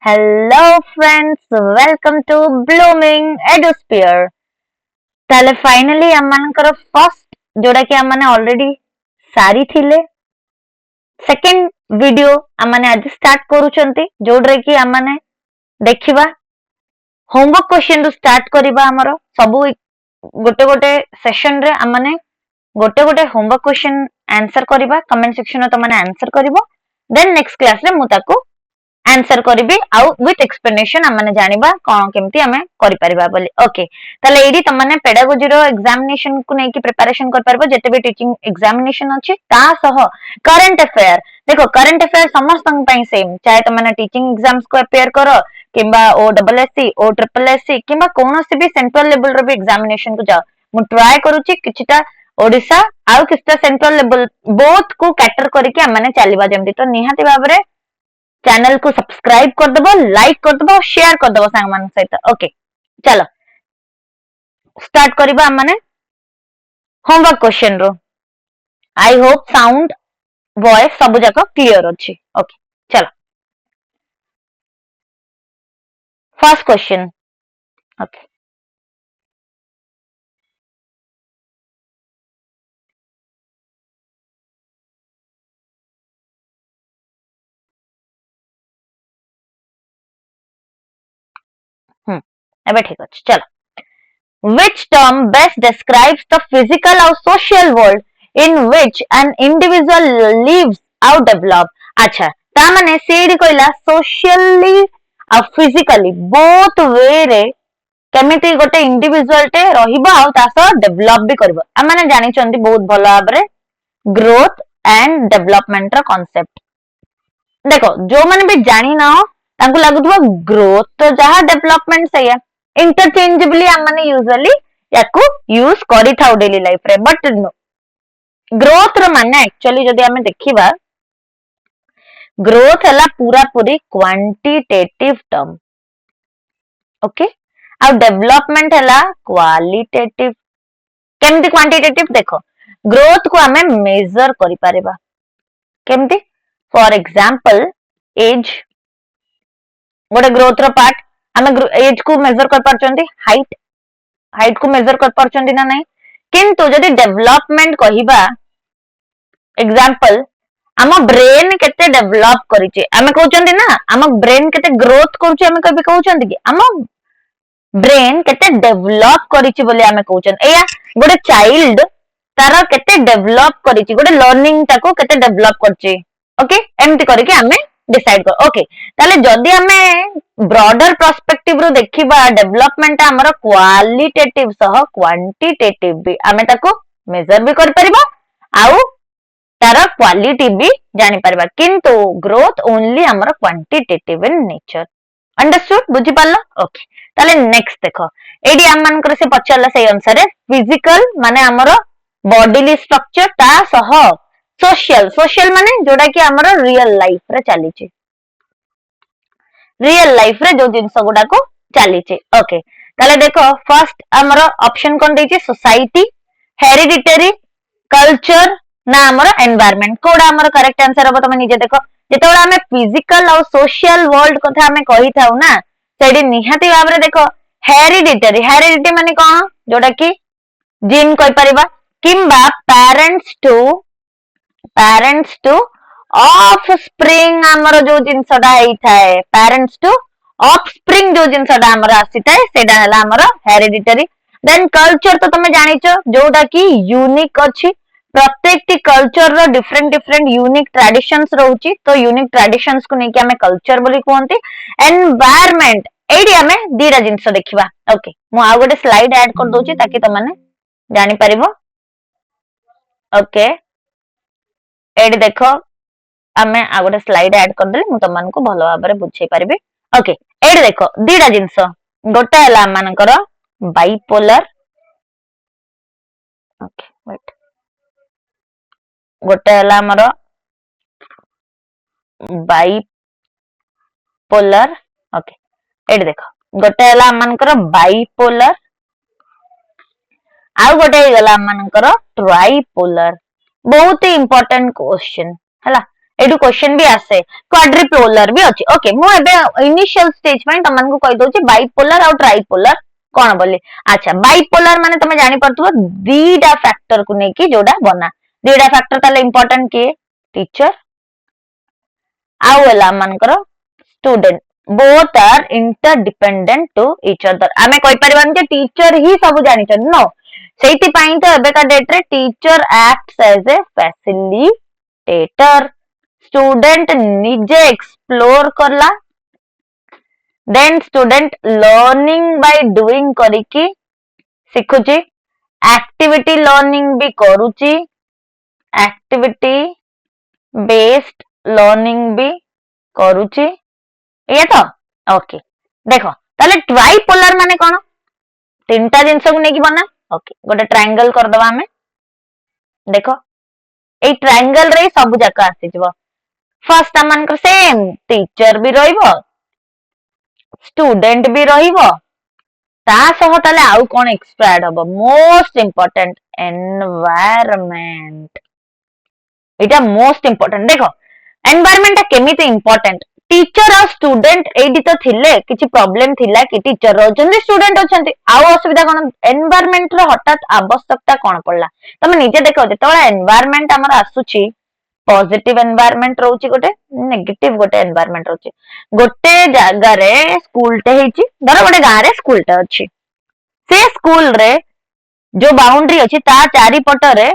Hello friends, welcome to Blooming Edusphere. ताले finally आमମାନଙ୍କର first जोड़ा कि आमने ऑलरेडी सारी थिले सेकंड वीडियो आमने आज स्टार्ट करूचंती जोड़रे कि आमने देखिबा होमवर्क क्वेश्चन रु स्टार्ट करिबा हमरो सब गोटे गोटे सेशन रे आमने गोटे गोटे होमवर्क क्वेश्चन आंसर करिबा कमेंट सेक्शन रे तमने आंसर करिवो देन नेक्स्ट क्लास रे मु ताको आंसर करिबी आउ विथ एक्सप्लेनेशन आमने जानिबा कोन केमती हमें करि परिबा बोली। ओके ताले एडी तमने पेडागोजी रो एग्जामिनेशन को नै कि प्रिपरेशन कर परबो जेते भी टीचिंग एग्जामिनेशन अछि ता सह करंट अफेयर देखो करंट अफेयर समस्त पई सेम चाहे तमने टीचिंग एग्जाम्स को अपेयर करो किंबा ओ डबल एससी ओ ट्रिपल एससी किंबा कोनोसी भी सेंट्रल लेवल रो भी एग्जामिनेशन को जाओ मु ट्राई करूची किछटा ओडिसा आउ किछटा सेंट्रल लेवल बोथ को कैटर करके हमने चलीबा जेमती तो निहाती भाबरे चैनल को सब्सक्राइब कर दबो लाइक कर दबो शेयर कर दबो सांग मान सहित। ओके चलो स्टार्ट करिबा हमने होमवर्क क्वेश्चन रो। आई होप साउंड वॉइस सब जाक क्लियर अछि। ओके चलो फर्स्ट क्वेश्चन। ओके एबे ठीक अछि चलो which term best describes the physical or social world in which an individual lives or develop। अच्छा ता माने सेडी कहला socially और physically both way रे केमिति गोटे इंडिविजुअल टे रहिबो आ तास डेवलप भी करबो आ माने जानि चंदी बहुत भलो भाबरे ग्रोथ एंड डेवलपमेंट रो कांसेप्ट देखो जो माने भी जानि ना तांको लागुथबो ग्रोथ तो जहा डेवलपमेंट सैया इंटरचेंजेबली हम माने यूजुअली याकू यूज करि थाउ डेली लाइफ रे बट ग्रोथ रो माने एक्चुअली जदी हमें देखिबा ग्रोथ हला पूरा पूरी क्वांटिटेटिव टर्म ओके आ डेवलपमेंट हला क्वालिटेटिव केमती क्वांटिटेटिव देखो ग्रोथ को हमें मेजर करि पारेबा केमती फॉर एग्जांपल एज गोटे ग्रोथ रो पार्ट हमें एज को मेजर कर पारचंती हाइट हाइट को मेजर कर पारचंती ना नहीं किंतु जदी डेवलपमेंट कहिबा एग्जांपल आम ब्रेन केते डेवलप करिचे आमे कहउचंती ना आम ब्रेन केते ग्रोथ करूचे आमे कभी कहउचंती कि आम ब्रेन केते डेवलप करिचे बोली आमे कहउचन एया गोटे चाइल्ड तार केते डेवलप करिचे गोटे लर्निंग ताको केते डेवलप करचे ओके एमती करके आमे डिसाइड कर ओके ताले जदी आमे ब्रॉडर पर्सपेक्टिव रो देखिबा डेवलपमेंट हमर क्वालिटेटिव सह क्वांटिटेटिव भी आमे ताको मेजर भी कर परिबा आउ तार क्वालिटी भी जानि परिबा किंतु ग्रोथ ओनली हमर क्वांटिटेटिव इन नेचर अंडरस्टूड बुझी पालो ओके ताले नेक्स्ट देखो एडी हम मानकर से पचारला से अनुसार फिजिकल माने हमर बॉडीली स्ट्रक्चर ता सह सोशल सोशल माने जोड़ा कि हमर रियल लाइफ रे चली छि रियल लाइफ रे जो जिंस गुडा को चली छि ओके ताले देखो फर्स्ट हमर ऑप्शन कोन दै छि सोसाइटी हेरिडिटरी कल्चर ना हमर एनवायरनमेंट कोडा हमर करेक्ट आंसर हो तमे निजे देखो जेतोला हमें फिजिकल और सोशल वर्ल्ड कथा हमें कहि थाउ ना सेडी निहाती भाबरे देखो हेरिडिटरी हेरिडिटी माने कोन जोड़ा कि जीन कहि परिबा किंबा पेरेंट्स टू ऑफ स्प्रिंग हमर जो जिंसडा हेई थाए पेरेंट्स टू ऑफ स्प्रिंग जो जिंसडा हमर आसी थाए सेडा हला हमर हेरिडिटरी देन कल्चर तो तमे जानिचो जोटा कि यूनिक अछि प्रत्येक कल्चर रो डिफरेंट डिफरेंट यूनिक ट्रेडिशंस रहउची तो यूनिक ट्रेडिशंस को नेकी हमें कल्चर बोली कहंती एनवायरनमेंट एडी हमें दीरा जिंस देखिबा ओके मु आ गोटे स्लाइड ऐड कर दोची ताकि त माने जानि परिबो ओके एडी देखो हमें आ गोटे स्लाइड ऐड कर देले मु त मान को भलो भाबरे बुझै परिबे ओके एडी देखो दीरा जिंस गोटे हला मानकर बाइपोलर ओके वेट गोटे हला हमर बाइपोलर ओके एडी देखो गोटे हला मानकर बाइपोलर आ गोटे गला मानकर ट्राइपोलर बहुत ही इंपोर्टेंट क्वेश्चन हला एटू क्वेश्चन भी आसे क्वाड्रिपोलर भी अच्छी ओके मु एबे इनिशियल स्टेज पे तमन को कहि दोची बाइपोलर और ट्राइपोलर कौन बोली अच्छा बाइपोलर माने तमे जानि परथुबो दीटा फैक्टर को नेकी जोडा बना दीटा फैक्टर ताले इंपोर्टेंट के टीचर आउ एला मानकर student both are interdependent to each other आमे कहि परिबान जे टीचर ही सब जानि छन नो सेति पई तो एबे का डेट रे teacher acts as a facilitator student निजे एक्सप्लोर करला then student learning by doing करिकी सिखुची एक्टिविटी लर्निंग भी करूची एक्टिविटी बेस्ड लर्निंग भी करूची ये तो ओके देखो ताले ट्राइपोलर माने कोन तीनटा जिंस को नेकी बना ओके गोटे ट्रायंगल कर दबा हमें देखो ए ट्रायंगल रे सब जाक आसी जबो फर्स्ट अमन को सेम टीचर भी रहिबो स्टूडेंट भी रहिबो ता सह ताले आउ कोन एक्स्ट्रा ऐड हबो मोस्ट इंपोर्टेंट एनवायरनमेंट इटा मोस्ट इंपोर्टेंट देखो एनवायरनमेंट केमिति इंपोर्टेंट टीचर और स्टूडेंट एडी तो थिले किछि प्रॉब्लम थिला कि टीचर रहउछन्ती स्टूडेंट होछन्ती आउ असुविधा कोन एनवायरनमेंट रो हठात आवश्यकता कोन पड़ला तमे निजे देखो जेतबेला एनवायरनमेंट हमर आसुची पॉजिटिव एनवायरनमेंट रहउची गोटे नेगेटिव गोटे एनवायरनमेंट रहउची गोटे जागा रे स्कूल टे हेची धर गोटे गां रे स्कूल टे अछि से स्कूल रे जो बाउंड्री अछि ता चारि पट रे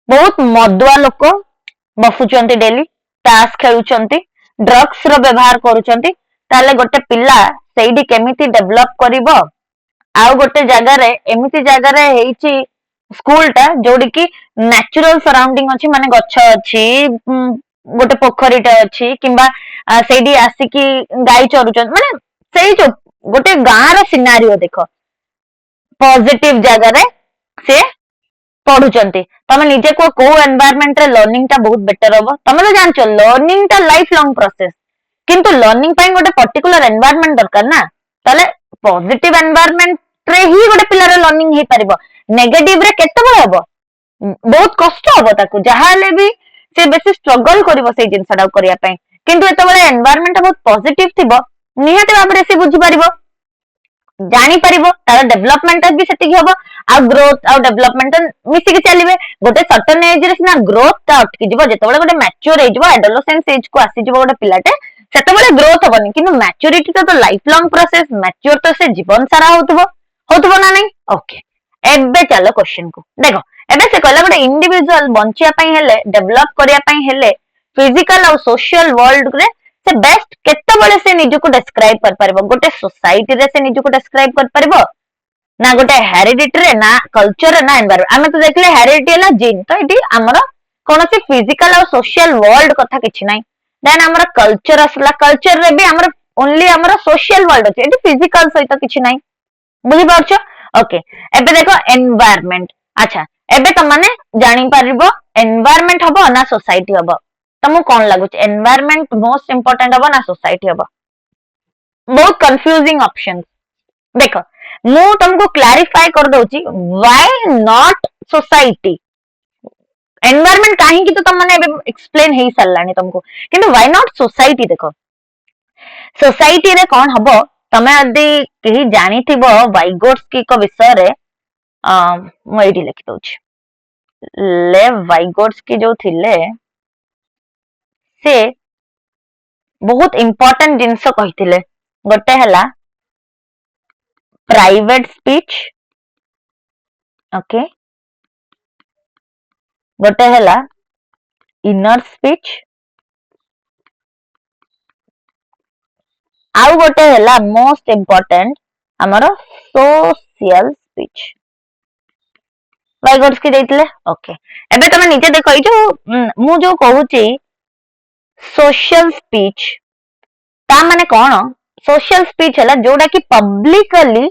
बहुत मदुआ लोक बसुचंती डेली तास खेलुचंती ड्रग्स रो व्यवहार करूचंती ताले गोटे पिला सेडी केमिति डेवलप करिवो आउ गोटे जगह रे एमिति जगह रे हेची स्कूल टा जोडी की नेचुरल सराउंडिंग अछि माने गच्छ अछि गोटे पोखरीटा अछि किंबा सेडी आसी की गाई चरुचन माने सेई जो गोटे गां रो सिनारियो देखो पॉजिटिव जगह रे से पढ़ुचंती तमे निजे को एनवायरनमेंट रे लर्निंग टा बहुत बेटर होबो तमे तो जानचो लर्निंग टा लाइफ लॉन्ग प्रोसेस किंतु लर्निंग पई गोटे पर्टिकुलर एनवायरनमेंट दरकार ना ताले पॉजिटिव एनवायरनमेंट रे ही गोटे पिला रे लर्निंग हे परिबो नेगेटिव रे केते बळ होबो बहुत कष्ट होबो ताकू जहाले भी से बेसी स्ट्रगल करिवो से जिंसडा करिया पई किंतु एते बळे एनवायरनमेंट बहुत पॉजिटिव थिबो निहाते बाबरे से बुझी परिबो जानी परिबो तार डेवलपमेंट भी सेटिक हबो आ ग्रोथ आ डेवलपमेंट मिसी के चलिबे गोटे सर्टेन एज रे ना ग्रोथ ता अटकी जिवो जेतेबेले गोटे मैच्योर हे जिवो एडोलेसेंस एज को आसी जिवो गोटे पिलाटे सेतेबेले ग्रोथ हबनी किंतु मैच्योरिटी तो लाइफ लॉन्ग प्रोसेस मैच्योर तो से जीवन सारा होतबो ना नहीं ओके एबे चलो क्वेश्चन को देखो एबे से कहला गोटे इंडिविजुअल बंचिया पई हेले डेवलप करिया पई हेले फिजिकल और सोशल वर्ल्ड रे से बेस्ट केतेबेले से निजु को डिस्क्राइब कर परबो गोटे सोसाइटी रे से निजु को डिस्क्राइब कर परबो ना गोटे हेरिडिटी रे ना कल्चर ना एनवायरनमेंट आमे तो देखले हेरिडिटी हला जीन तो इटी हमर कोनोसी फिजिकल और सोशल वर्ल्ड कथा किछि नाही देन हमर कल्चर असला कल्चर रे भी हमर ओनली हमर सोशल वर्ल्ड अछि इटी फिजिकल सहित किछि नाही बुझि पाछो ओके एबे देखो एनवायरनमेंट अच्छा एबे त माने जानि परिबो एनवायरनमेंट हबो ना सोसाइटी हबो तमु कोन लागुच एनवायरनमेंट मोस्ट इंपोर्टेंट हबो ना सोसाइटी हबो बहुत कंफ्यूजिंग ऑप्शंस देखो मु तुमको क्लैरिफाई कर दउची व्हाई नॉट सोसाइटी एनवायरनमेंट काहे की तो तुम माने एक्सप्लेन हेई सल्लानी तुमको किंतु व्हाई नॉट सोसाइटी देखो सोसाइटी रे कोन हबो तमे यदि केही जानि थिबो वाइगोट्स्की को विषय रे मु एडी लिखि दउची लेव वाइगोट्स्की जो थिले से बहुत इंपोर्टेंट जिंस कहिथिले गोटे हला प्राइवेट स्पीच ओके गोटे हला इनर स्पीच आउ गोटे हला मोस्ट इंपोर्टेंट हमरो सोशल स्पीच वाइगोट्स्की देइतले ओके एबे तमे नीचे देखो ई जो मु जो कहूची सोशल स्पीच ता माने कोन सोशल स्पीच हला जोडा की पब्लिकली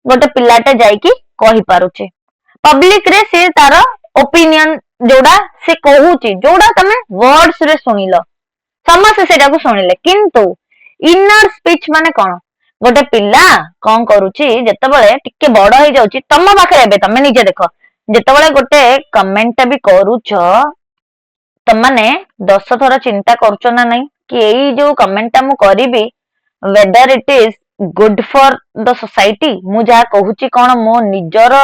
गोटे पिलाटे जाई की कहि पारुचे पब्लिक रे से तार ओपिनियन जोडा से कहूची जोडा तमे वर्ड्स रे सुनिलो समस्त सेटा को सुनिले किंतु इनर स्पीच माने कोन गोटे पिला कोन करूची जेतेबेले टिके बड़ हे जाउची तम पाखरे एबे तमे निजे देखो जेतेबेले गोटे कमेंट भी करूछ तमने 10 थर चिंता करुचो ना नहीं कि यही जो कमेंट मु करिबी whether it is good for the society मु जहा कहूची कौन मो निजर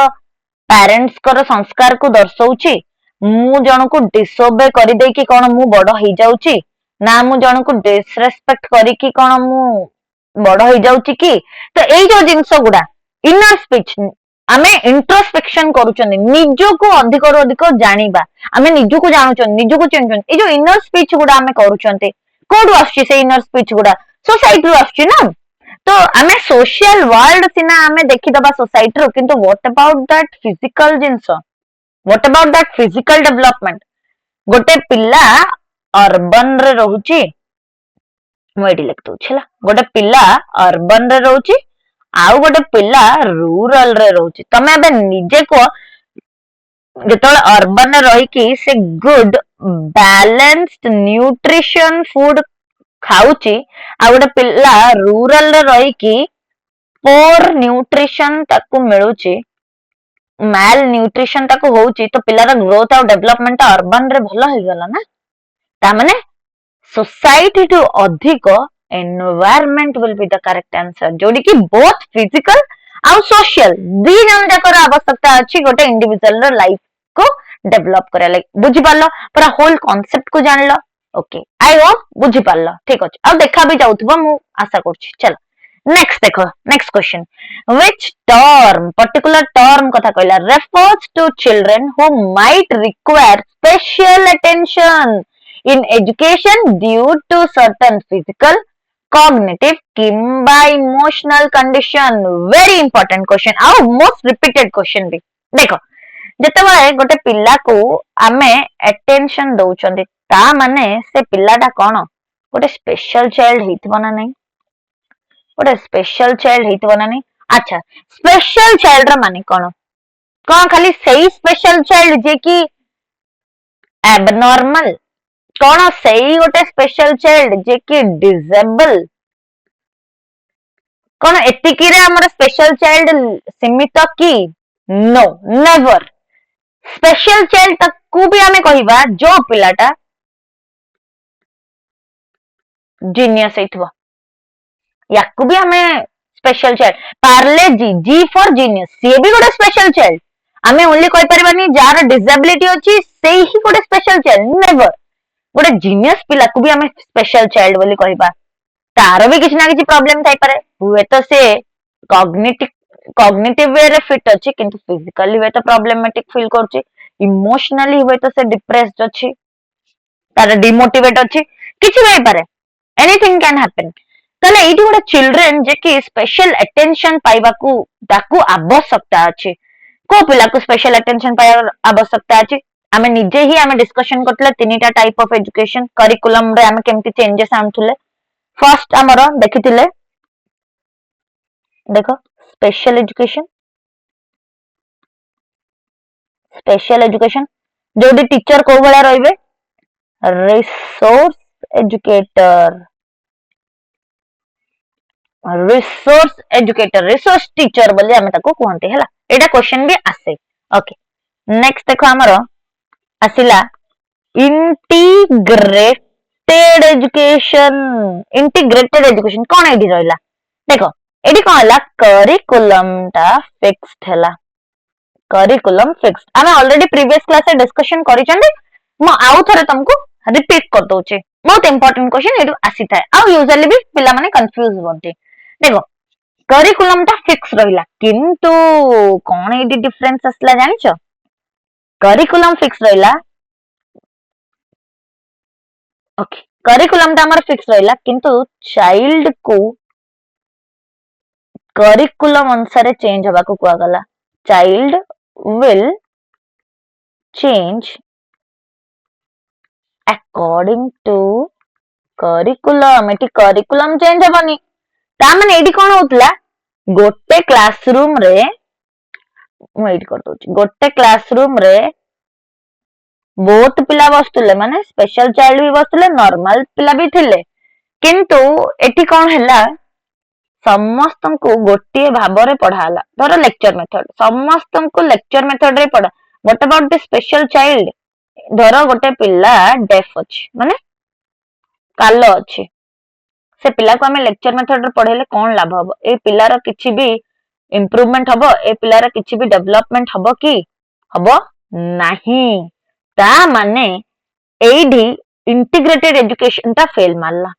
पेरेंट्स कर संस्कार को दर्शाउची मु जन को डिसोबे कर दे कि कौन मु बड़ हो जाउची ना मु जन को डिसरेस्पेक्ट करी कि कौन मु बड़ हो जाउची कि तो एई जो जिंस गुडा इनर स्पीच आमे इंट्रोस्पेक्शन करूचंदी निजको अधिक रु अधिक जानिबा आमे निजको जानुचंदी निजको चिन्हचंदी ए जो इनर स्पीच गुडा आमे करूचंती कोडु आछी से इनर स्पीच गुडा सोसाइटी रु आछी ना तो आमे सोशल वर्ल्ड सिना आमे देखि दबा सोसाइटी रु किंतु what about that physical jeans what about that physical development गोटे पिल्ला अर्बन रे रहूची मु एडी लिख दउछि हला गोटे पिल्ला अर्बन रे रहूची आउ गोटे पिल्ला रूरल रे रहूची तमे अबे निजे को जेतले अर्बन रे रही कि से गुड बैलेंस्ड न्यूट्रिशन फूड खाऊची आ गोटे पिल्ला रूरल रे रही कि पोर न्यूट्रिशन ताकू मिलुची मैल न्यूट्रिशन ताकू होउची तो पिल्लार ग्रोथ और डेवलपमेंट अर्बन रे भलो हो गला ना ता माने सोसाइटी टू अधिक environment will be the correct answer जोडी कि बोथ फिजिकल आउ सोशल दी जन जाकर आवश्यकता अछि गोटे इंडिविजुअल रो लाइफ को डेवलप करे लाइक बुझि पालो पूरा होल कांसेप्ट को जान लो ओके आई होप बुझि पालो ठीक अछि अब देखा भी जाउथबो मु आशा करछि चलो नेक्स्ट देखो next question which term particular term कथा कहला refers to children who might require special attention in education due to certain physical cognitive किंबा emotional condition very important question ଆଉ most repeated question भी देखो ଯେତେବେଳେ ଗୋଟେ ପିଲାକୁ ଆମେ attention ଦଉଛନ୍ତି ତା ମାନେ ସେ ପିଲାଟା କଣ ଗୋଟେ ସ୍ପେଶାଲ ଚାଇଲ୍ଡ ହେଇଥିବ ନା ନାହିଁ ଗୋଟେ ସ୍ପେଶାଲ ଚାଇଲ୍ଡ ହେଇଥିବ ନା ନାହିଁ ଆଚ୍ଛା ସ୍ପେଶାଲ ଚାଇଲ୍ଡ ର ମାନେ କଣ ଖାଲି ସେଇ ସ୍ପେଶାଲ ଚାଇଲ୍ଡ ଯେ କି abnormal कौन सही गोटे स्पेशल चाइल्ड जे कि डिसेबल कौन एतिकी रे हमर स्पेशल चाइल्ड सीमित की नो नेवर स्पेशल चाइल्ड ताकू भी हमें कहिबा जो पिलाटा जीनियस हेतबो याकू भी हमें special child Parle G G for genius सी भी गोटे स्पेशल चाइल्ड हमें ओनली कहि परबानी जार डिसेबिलिटी अछि सेही ही गोटे स्पेशल चाइल्ड नेवर गोटे जीनियस पिला को भी हमें स्पेशल चाइल्ड बोली कहबा तार भी किछ ना किछ प्रॉब्लम थाई पारे हुए तो से कॉग्निटिव वे रे फिट अछि किंतु फिजिकली वे तो प्रॉब्लमेटिक फील करछि इमोशनली हुए तो से डिप्रेस्ड अछि तार डिमोटिवेट अछि किछ भी पारे एनीथिंग कैन हैपन तले एठी गोटे चिल्ड्रन जे कि स्पेशल अटेंशन पाइबा को ताकू आवश्यकता अछि को पिला को स्पेशल अटेंशन पाइबा आवश्यकता अछि आमे निजे ही आमे डिस्कशन करतले तीनटा टाइप ऑफ एजुकेशन करिकुलम रे आमे केमति चेंजेस आनथुले फर्स्ट हमरो देखिथिले देखो स्पेशल एजुकेशन जोडी टीचर को भला रहिबे रिसोर्स रिसोर्स टीचर बोली आमे ताको कहंते हला एटा क्वेश्चन भी आसे ओके नेक्स्ट देखो हमरो आसिला इंटीग्रेटेड एजुकेशन कौन एडी रहिला देखो एडी कौन हला करिकुलम टा फिक्स्ड हला करिकुलम फिक्स्ड आमे ऑलरेडी प्रीवियस क्लास से डिस्कशन करिचंदी मो आउ थरे तुमको रिपीट कर दोचे बहुत इंपोर्टेंट क्वेश्चन एडू आसी थाए आ यूजुअली भी पिला माने कंफ्यूज होते देखो करिकुलम टा फिक्स रहिला किंतु कौन एडी डिफरेंस असला जानिचो करिकुलम फिक्स रहिला ओके करिकुलम टा हमर फिक्स रहिला किंतु चाइल्ड को करिकुलम अनुसार चेंज हबा को कुआ गला child will change according to curriculum एटी करिकुलम चेंज हबनी ता माने एडी कोन होतला गोटे क्लासरूम रे मु एडी कर दोची गोटे क्लासरूम रे बहुत पिला बसुले माने स्पेशल चाइल्ड भी बसुले नॉर्मल पिला भी थिले किंतु एटी कोन हैला समस्त को गोटे भाबरे पढ़ाला धर लेक्चर मेथड समस्त को लेक्चर मेथड रे पढ़ा what about the special child ଧର ଗୋଟେ ପିଲା ଡେଫ୍ ଅଛି ମାନେ କାଲ ଅଛି, ସେ ପିଲାକୁ ଆମେ ଲେକ୍ଚର ମେଥଡରେ ପଢେଇଲେ କଣ ଲାଭ ହବ? ଏ ପିଲାର କିଛି ବି ଇମ୍ପ୍ରୁଭମେଣ୍ଟ ହବ? ଏ ପିଲାର କିଛି ବି ଡେଭଲପମେଣ୍ଟ ହବ କି? ହବ ନାହିଁ। ତା ମାନେ ଏଇଠି ଇଣ୍ଟିଗ୍ରେଟେଡ ଏଜୁକେସନ ଟା ଫେଲ ମାରିଲା।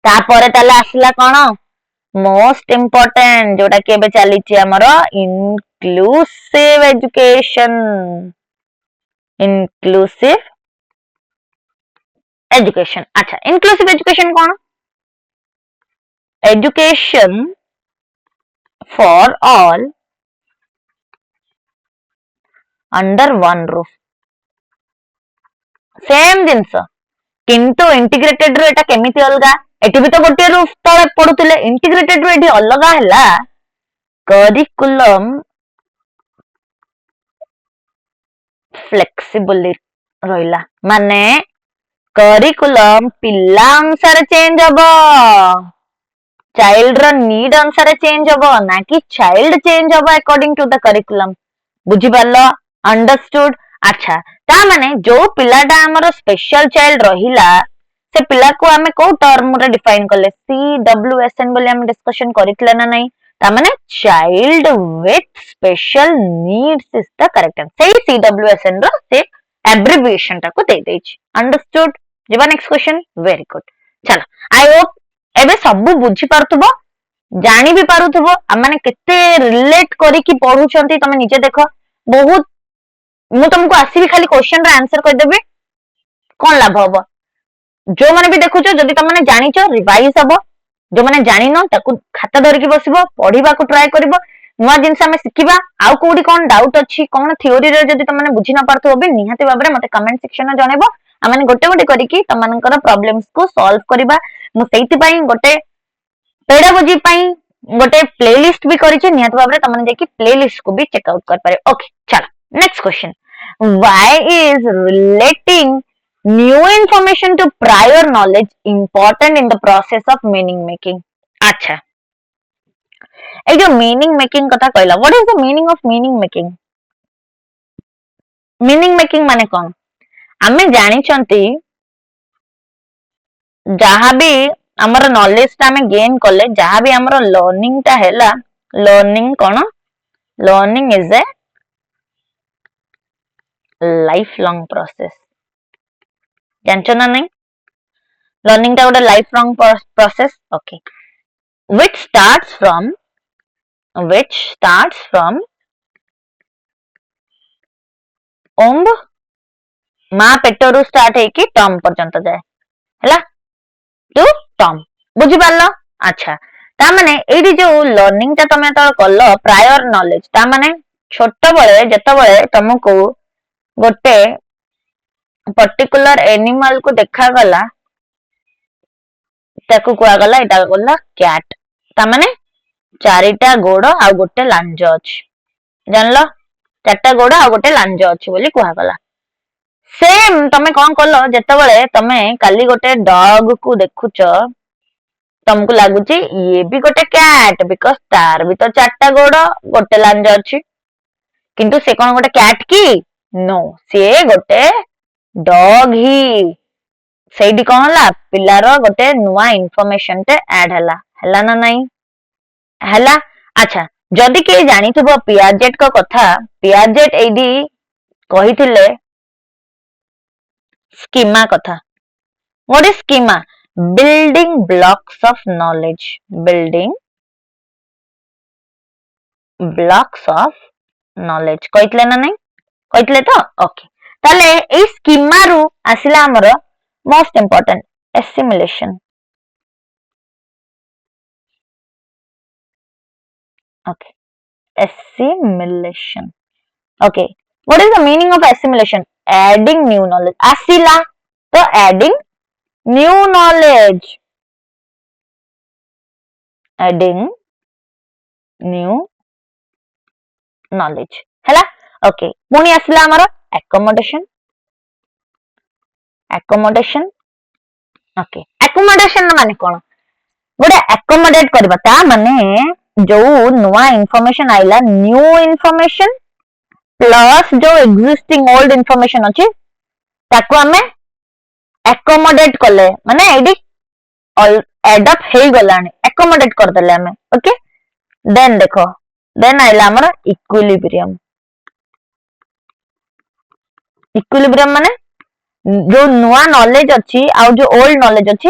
ତାପରେ ତାହେଲେ ଆସିଲା କଣ? ମୋଷ୍ଟ ଇମ୍ପୋର୍ଟାଣ୍ଟ ଯୋଉଟା କି ଏବେ ଚାଲିଛି ଆମର ଇନକ୍ଲୁସିଭ ଏଜୁକେସନ। Inclusive education. अच्छा, इंक्लूसिव एजुकेशन कौन? Education for all under one roof. Same जिनस किंतु इंटीग्रेटेड रो एटा केमिति अलगा? एटी भी तो गोटे रूफ तले पडुतिले, इंटीग्रेटेड रो एटी अलगा हैला करिकुलम फ्लेक्सिबल रहिला। माने करिकुलम पिला अनुसार चेंज हबो, चाइल्ड रो नीड अनुसार चेंज हबो, ना कि चाइल्ड चेंज हबो अकॉर्डिंग टू द करिकुलम। बुझी पारलो? अंडरस्टूड? अच्छा, ता माने जो पिलाटा हमर स्पेशल चाइल्ड रहिला से पिला को हमें को टर्म रे डिफाइन करले? CWSN बोली हम डिस्कशन करितले ना नहीं? ता माने child with special needs is the correct answer. सेही CWSN रो से एब्रिविएशन टा को दे देछि। अंडरस्टूड? जीवा नेक्स्ट क्वेश्चन। Very good. चलो, आई होप एबे सब बुझी पारुथबो, जानी भी पारुथबो। आ माने केते रिलेट करी की पढुछंती तमे निजे देखो। बहुत मु तुमको आसीबी खाली क्वेश्चन रा आंसर कर देबे, कोन लाभ हबो? जो माने भी देखुछो जदी तमे जानिचो रिवाइज हबो, जो माने जानिनो ताकू खाता धरिकी बसिबो, पढिबा को ट्राई करबो, नुवा जिंस हमें सिखिबा। आउ कोडी कोन डाउट अछि, कोन थ्योरी रे जदी तमे बुझी न पारथबो बे निहाती बाबरे मते कमेंट सेक्शन में जणेबो। आ माने गोटे गोटे करिकी तमनकर प्रॉब्लम्स को सॉल्व करबा। मु सेति पई गोटे पेडागोजी पई गोटे प्लेलिस्ट भी करिछि, निहाती बाबरे तमने जेकी प्लेलिस्ट को भी चेक आउट कर पारे। ओके, चलो next question. Why is relating new information to prior knowledge important in the process of meaning making? अच्छा, ए जो meaning making कथा कहला, what is the meaning of meaning making? meaning making माने कौन? आमे जानी चंती जहाँ भी हमर नॉलेज ता हमें गेन करले, जहाँ भी हमर लर्निंग ता हैला, लर्निंग कौन? Learning is a lifelong process. जानचो ना नहीं? लर्निंग ता गोटे lifelong process. Okay, which starts from womb माँ पेटरू स्टार्ट है कि टर्म पर्यंत जाए हैला टू टर्म। बुझी पारलो? अच्छा, ता माने एडी जो लर्निंग ता तमे त कलो प्रायर नॉलेज, ता माने छोट बळे जत बळे तुमको गोटे पर्टिकुलर एनिमल को देखा गला ताकू कुआ गला एटा गला कैट। ता माने चारिटा गोड़ आ गोटे लांज अछि, जानलो? चारटा गोड़ आ गोटे लांज अछि बोली कुआ गला। सेम तमे कोन करलो जते बळे तमे काली गोटे डॉग को देखुचो, तुमको लागुची ये भी गोटे कैट बिकॉज तार भी तो चारटा गोड़ गोटे लांज अछि, किंतु से कोन गोटे कैट की? नो, से गोटे डॉग ही। सेठी कोन हला? पिलार गोटे नुवा इन्फॉर्मेशन टे ऐड हला, हला ना नहीं? हला। अच्छा, जदि के जानिथबो पियाजेट को कथा, पियाजेट एडी कहिथिले स्कीमा कथा। What is schema? Building blocks of knowledge. Building blocks of knowledge कहितले ना नहीं? कहितले तो? ओके, ताले ए स्कीमा रु आसिला हमर most important assimilation. Okay, assimilation. Okay, what is the meaning of assimilation? Adding new knowledge. Asila, so adding new knowledge. Adding new knowledge. Hela? Okay, पुणी आसिला हमर accommodation. Accommodation. Okay, accommodation माने कोन? गोटे accommodate करबा, ता माने जो नुवा इन्फॉर्मेशन आइला, new information plus जो एग्जिस्टिंग ओल्ड इन्फॉर्मेशन अछि ताको आमे एकोमोडेट कले माने एडी एडप्ट हे गलानी एकोमोडेट कर देले आमे ओके देन देखो देन आइला हमर इक्विलिब्रियम इक्विलिब्रियम माने जो नुआ नॉलेज अच्छी आ जो ओल्ड नॉलेज अच्छी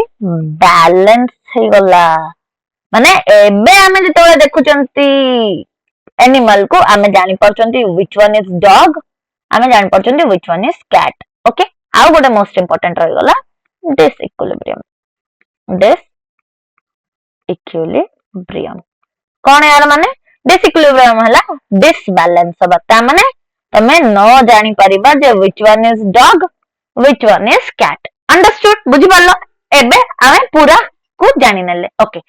बैलेंस हे गला माने एबे आमे जेतोले देखुचंती एनिमल को आमे जानि परचंती व्हिच वन इज डॉग आमे जानि परचंती which one is cat okay आउ गोटे मोस्ट इंपोर्टेंट रही गला डिस इक्विलिब्रियम कौन यार माने डिसइक्विलिब्रियम हला डिसबैलेंस हबा ता माने तमे न जानि परिबा जे which one is dog which one is cat understood बुझी पालो एबे आमे पूरा को जानि नेले ओके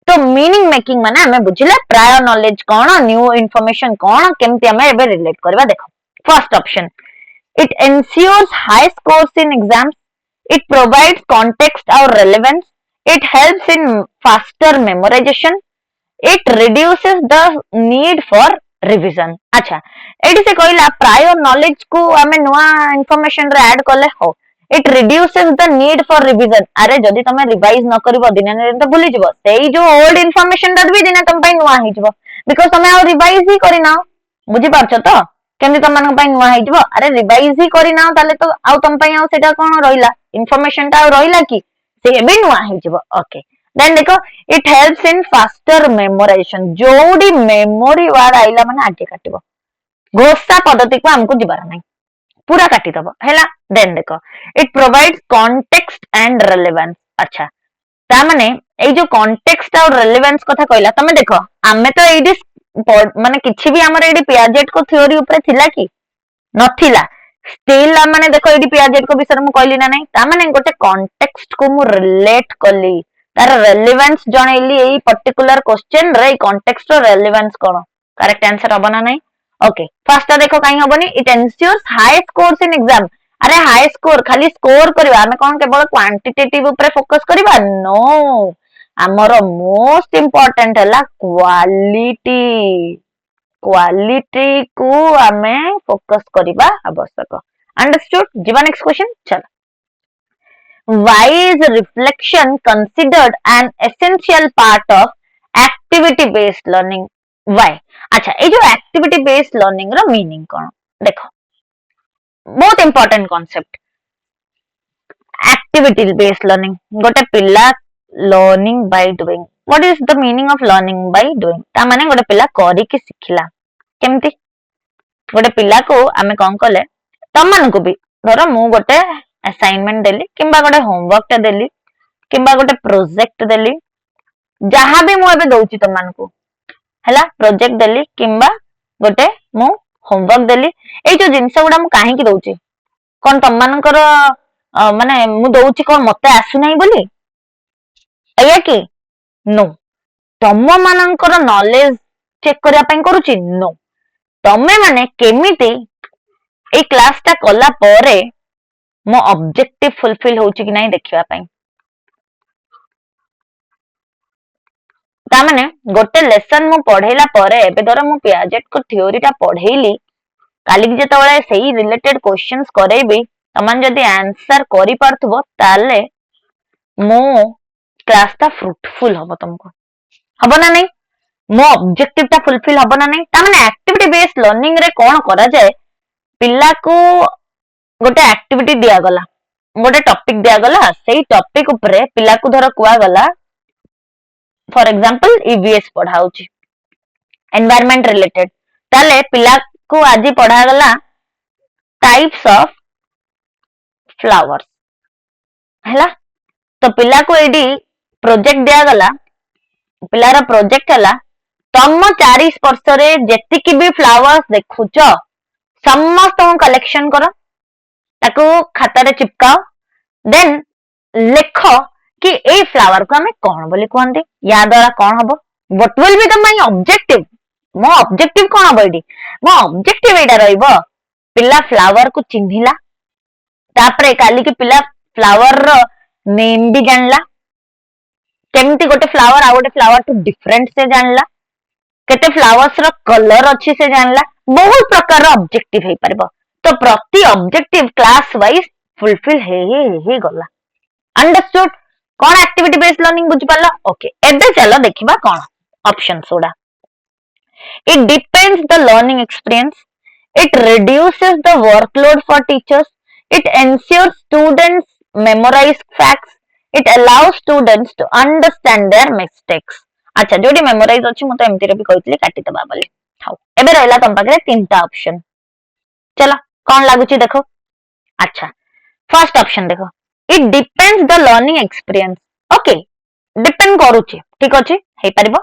तो मीनिंग मेकिंग माने हमें बुझिले प्रायर नॉलेज कौन न्यू इन्फॉर्मेशन कौन केमती हमें एबे रिलेट करबा देखो first option it ensures high scores in exams it provides context और relevance it helps in faster memorization it reduces the need for revision अच्छा एटी से कहला प्रायर नॉलेज को हमें नुआ इन्फॉर्मेशन रे ऐड करले हो it reduces the need for revision अरे जदि तमे रिवाइज न करिवो दिने ने तो भूली जबो सेई जो ओल्ड इन्फॉर्मेशन दद भी दिने तम पई नुआ ही जबो बिकॉज़ तमे आ रिवाइज ही करि ना बुझी पारछो तो केमि तम मन पई नुआ ही जबो अरे रिवाइज ही करि ना ताले तो आ तम पई आ सेटा कोन रहिला इन्फॉर्मेशन ता रहिला की से भी नुआ ही जबो ओके देन देखो it helps in faster memorisation जोडी मेमोरी वार्ड आइला माने आगे काटिबो घोषा पद्धति को हमको जिबार नहीं पूरा काटी दबो हैला देन देखो it provides context and relevance अच्छा ता माने ए जो कॉन्टेक्स्ट और रेलेवेंस कथा कहला तमे देखो आमे तो एडी माने किछि भी हमर एडी पियाजेट को थ्योरी ऊपर थिला की नथिला स्टिल माने देखो एडी पियाजेट को विषय मु कहली ना नहीं ता माने गोटे कॉन्टेक्स्ट को मु रिलेट कली तार रेलेवेंस जणैली एई पर्टिकुलर क्वेश्चन रे कॉन्टेक्स्ट और रेलेवेंस कोन करेक्ट आंसर हबना नहीं ओके फर्स्ट देखो कहीं हबनी it ensures high scores in exam अरे हाई स्कोर खाली स्कोर करबा हमें कोन केवल क्वांटिटेटिव ऊपर फोकस करबा नो हमर मोस्ट इंपोर्टेंट हला क्वालिटी क्वालिटी को हमें फोकस करबा आवश्यक अंडरस्टूड जीवा नेक्स्ट क्वेश्चन चलो why is reflection considered an essential part of activity based learning why अच्छा ये जो एक्टिविटी बेस्ड लर्निंग रो मीनिंग कोन देखो बहुत important concept activity based learning गोटे पिला learning by doing what is the meaning of learning by doing ता माने गोटे पिला करी के सिखिला केमती गोटे पिला को आमे कोन कले तम मन को भी धरो मु गोटे असाइनमेंट देली किंबा गोटे होमवर्क टे देली किंबा गोटे प्रोजेक्ट देली जहां भी मु एबे दउची तम मन को हला प्रोजेक्ट देली किंबा गोटे मु होमवर्क देली ए जो जिंस गुडा मु काहे की दउची कोन तम मानकर माने मु दउची कोन मते आसु नाही बोली एया की नो तम मानकर नॉलेज चेक करिया पई करूची नो तमे माने केमिति ए क्लास ता कला परे मो ऑब्जेक्टिव फुलफिल होची कि नाही देखिया पई तामने गोटे लेसन मु पढ़ेला परे एबे धर मु पियाजेट को थ्योरी ता पढ़ेली काली की जेतबेले सेही रिलेटेड क्वेश्चंस करेबी तमन जदी आंसर करि परथबो ताले मो क्लास ता फ्रूटफुल हबो तुमको हबो ना नहीं मो ऑब्जेक्टिव ता फुलफिल हबो ना नहीं तामने एक्टिविटी बेस्ड लर्निंग रे कोन करा जाय पिल्ला को गोटे एक्टिविटी दिया गला गोटे टॉपिक दिया गला सेही टॉपिक ऊपर पिल्ला को धर कुआ गला फॉर एग्जांपल ईवीएस पढ़ाउची एनवायरनमेंट रिलेटेड ताले पिला को आज पढ़ा गला टाइप्स ऑफ फ्लावर्स हैला तो पिला को एडी प्रोजेक्ट दिया गला पिलार प्रोजेक्ट हला तम चारि स्पर्श रे जेतिकी भी फ्लावर्स देखुच समस्त कलेक्शन करो ताको खाता रे चिपकाओ देन लेख कि ए फ्लावर को हमें कौन बोली कहते या द्वारा कौन हम what will be the my objective मो ऑब्जेक्टिव कौन हम एडी मो ऑब्जेक्टिव एटा रहइबो पिला फ्लावर को चिन्हिला तापरे काली के पिला फ्लावर रो नेम भी जानला केमती गोटे फ्लावर आ गोटे फ्लावर टू डिफरेंट से जानला केते फ्लावर्स रो कलर अछि से जानला बहुत प्रकार रो ऑब्जेक्टिव हे परबो तो तो प्रति ऑब्जेक्टिव क्लास वाइज फुलफिल हे गला अंडरस्टूड कौन एक्टिविटी बेस्ड लर्निंग बुझी पाला ओके एबे चलो देखिबा कौन ऑप्शंस गुडा it depends the learning experience it reduces the workload for teachers it ensures students memorize facts it allows students to understand their mistakes अच्छा जोडी मेमोराइज अछि म तो एमती रे भी कहतली काटी दबा बोली हाउ एबे रहला तम पाखरे तीनटा ऑप्शन चला कौन लागुची देखो अच्छा फर्स्ट ऑप्शन देखो it depends the learning experience okay depend करूची ठीक अछि हे परिबो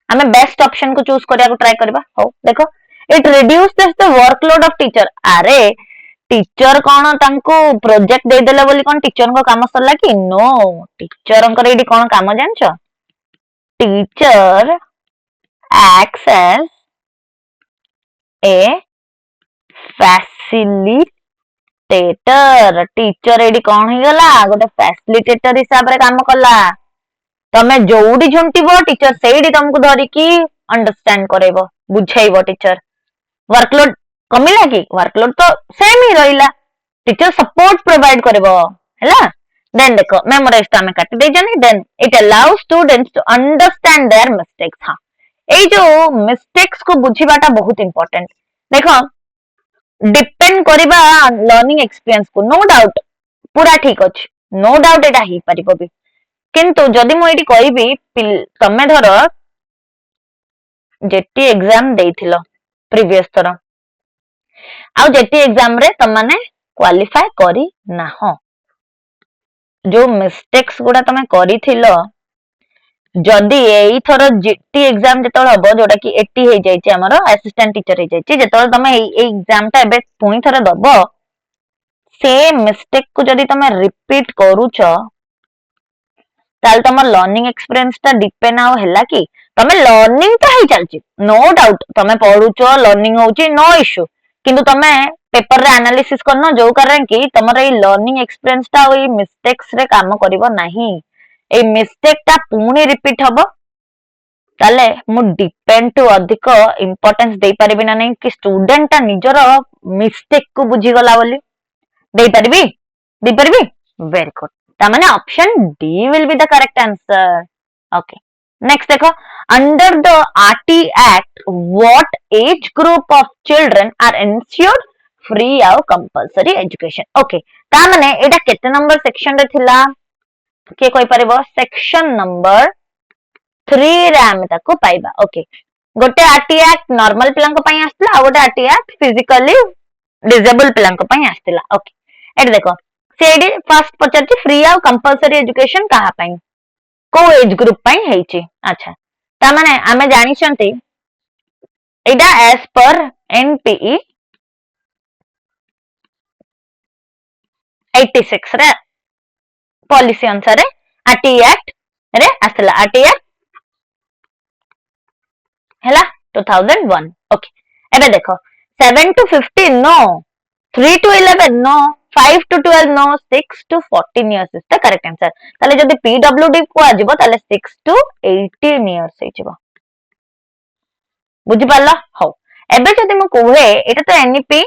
हमें बेस्ट ऑप्शन को चूज करिया को ट्राई करबा हो देखो it reduces the workload of teacher अरे टीचर कौन तांको प्रोजेक्ट दे देले बोली कौन टीचर को काम सरला कि नो टीचर अंकर एडी कौन काम जानछो teacher acts as a facilitator teacher एडी कौन ही गला गोटे फैसिलिटेटर हिसाब रे काम कला तमे जोडी झुंटीबो टीचर सेडी तुमको धरिकी अंडरस्टैंड करेबो बुझाइबो टीचर वर्कलोड कमिला कि वर्कलोड तो सेम ही रहिला टीचर सपोर्ट प्रोवाइड करेबो हैला देन देखो मेमोराइज तो हमें काटी दे जानी then it allows students to understand their mistakes हां ए जो मिस्टेक्स को बुझीबाटा बहुत इंपोर्टेंट देखो डिपेंड करिबा लर्निंग एक्सपीरियंस को नो डाउट पूरा ठीक अछि नो डाउट एटा ही परिबो भी किंतु जदि मु एटी कहबी तमे धर जेटी एग्जाम देइथिलो प्रीवियस थर आउ जेटी एग्जाम रे तमाने क्वालिफाई करी ना हो जो मिस्टेक्स गुडा तमे करिथिलो जदि एई थर जेटी एग्जाम जेतळ हबो जोटा कि 80 हे जायछि हमर असिस्टेंट टीचर हे जायछि जेतळ तमे एई एग्जाम ता एबे पुनी थर दबो सेम मिस्टेक को जदि तमे रिपीट करूछ ताल तमर लर्निंग एक्सपीरियंस ता डिपेंड आउ हैला कि तमे लर्निंग तो हे चलछि नो डाउट तमे पढुछ लर्निंग होछि नो इश्यू किंतु तमे पेपर रे एनालिसिस करनो जो कारण कि तमर एई लर्निंग एक्सपीरियंस ता ओई मिस्टेक्स रे काम करिवो नाही ए मिस्टेक ता पुणी रिपीट हबो ताले मु डिपेंड टू अधिक इंपोर्टेंस दे परिबि ना नै कि स्टूडेंट ता निजर मिस्टेक को बुझी गला बोली दे परिबि वेरी गुड ता माने option D will be the correct answer okay next देखो under the RT act what age group of children are ensured free आउ कंपलसरी एजुकेशन ओके ता माने एटा केते नंबर सेक्शन रे थिला के कोई परिबो सेक्शन नंबर 3 रे हम ताको पाइबा ओके गोटे आरटी एक्ट नॉर्मल पिलांको पई आस्तिला आ गोटे आरटी एक्ट फिजिकली डिसेबल पिलांको पई आस्तिला ओके एट देखो सेडी फर्स्ट पचरची फ्री आउ कंपलसरी एजुकेशन कहा पई को एज ग्रुप पई हेची अच्छा ता माने हमें जानि छंती एडा एज पर एनपीई 86 रे पॉलिसी अनुसार आरटी एक्ट रे आस्तिला आरटी एक्ट हैला 2001 ओके एबे देखो 7 to 15 no 3 to 11 no 5 to 12 no 6 to 14 years is the correct answer ताले जदि पीडब्ल्यूडी को आजिबो ताले 6 to 18 years हे जिवो बुझि पाला हो एबे जदि म कोहे एटा तो एनईपी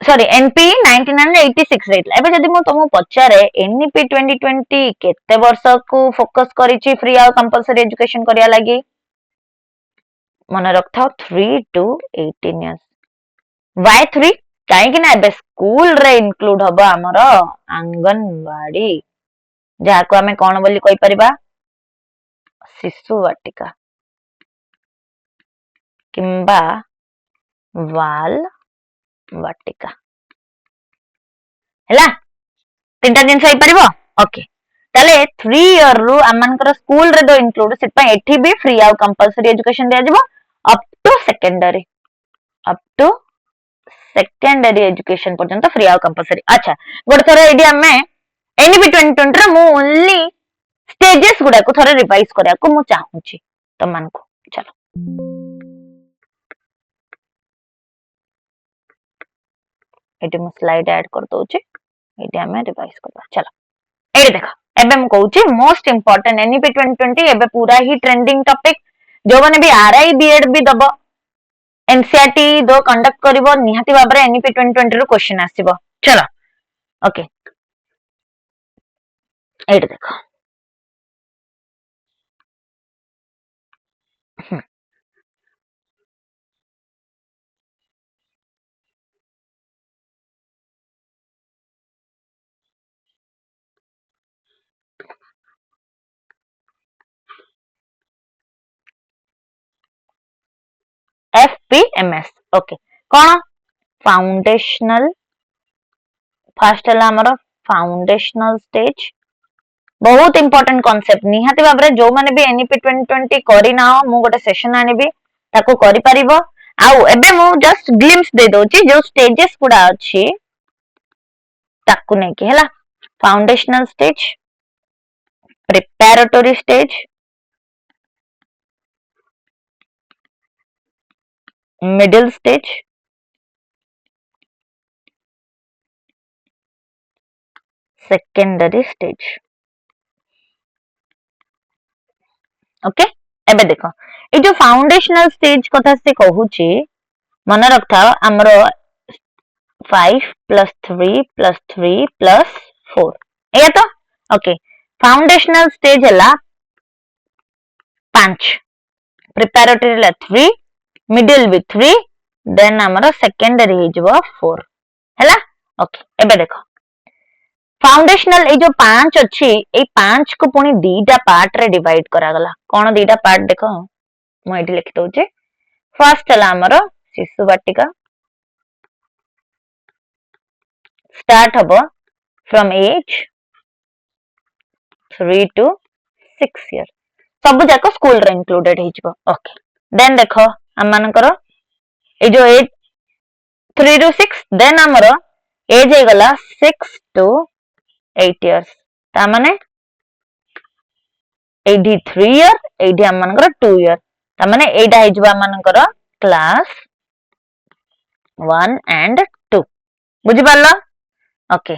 सॉरी एनपी 1986 रेटला एबे जदि म तुम पचारे एनईपी 2020 केते वर्ष को फोकस करिछि फ्री आउ कंपलसरी एजुकेशन करिया लागि मन रखता 3 to 18 years why 3 काहे कि ना एबे स्कूल रे इंक्लूड हबो हमर आंगनवाड़ी जहा को हमें कोन बोली कहि परिबा शिशु वाटिका किंबा बाल वाटिका हैला तीनटा दिन सही परिबो ओके ताले 3 इयर रु अमानकर स्कूल रे दो इंक्लूड सेट पय एठी भी फ्री आउ कंपलसरी एजुकेशन दिया जिवो अप टू सेकेंडरी एजुकेशन पर्यंत फ्री आउ कंपलसरी अच्छा गोटे थोर एडी हमें एनईपी 2020 रे मु ओनली स्टेजेस गुडा को थोर रिवाइज करिया को मु चाहूची तमन को चलो एटी मु स्लाइड ऐड कर दोची एटी हमें रिवाइज करबा चलो एडी देखो एबे मु कहूची मोस्ट इंपोर्टेंट एनईपी 2020 एबे पूरा ही ट्रेंडिंग टॉपिक जो माने भी आरआई बीएड भी दबो एनसीईआरटी दो कंडक्ट करिवो निहाती भाबरे एनईपी 2020 रो क्वेश्चन आसीबो चलो ओके एट देखो एफपीएमएस ओके कौन फाउंडेशनल फास्ट है हमर फाउंडेशनल स्टेज बहुत इंपोर्टेंट कांसेप्ट निहाती भाबरे जो माने भी एनईपी 2020 करि ना मु गोटे सेशन आनिबी ताको करि परिबो आउ एबे मु जस्ट ग्लिम्स दे दोची जो स्टेजेस गुडा अछि ताकू नै कि हैला foundational stage preparatory stage middle stage secondary stage okay एबे देखो ए जो फाउंडेशनल स्टेज कथा से कहूची मन रखता हमरो 5 plus 3 plus 3 plus 4 एया तो ओके फाउंडेशनल स्टेज हला 5 प्रिपैरेटरी ला 3 मिडिल भी 3 देन हमरो सेकेंडरी हे जबो 4 हैला ओके एबे देखो फाउंडेशनल ए जो 5 अछि ए 5 को पुनी दीटा पार्ट रे डिवाइड करा गला कोन दीटा पार्ट देखो मु एठी लिखि दउचे फर्स्ट हला हमरो शिशु वाटिका स्टार्ट हबो फ्रॉम एज 3 to 6 year सब जाको स्कूल रे इंक्लूडेड हे जबो ओके देन देखो हम मानकर ए जो 8 3 to 6 देन हमरो एज हे गला 6 to 8 years ता माने एडी 3 year एडी हम मानकर 2 year ता माने एडा हे जबा मानकर क्लास 1 and 2 बुझि पालो ओके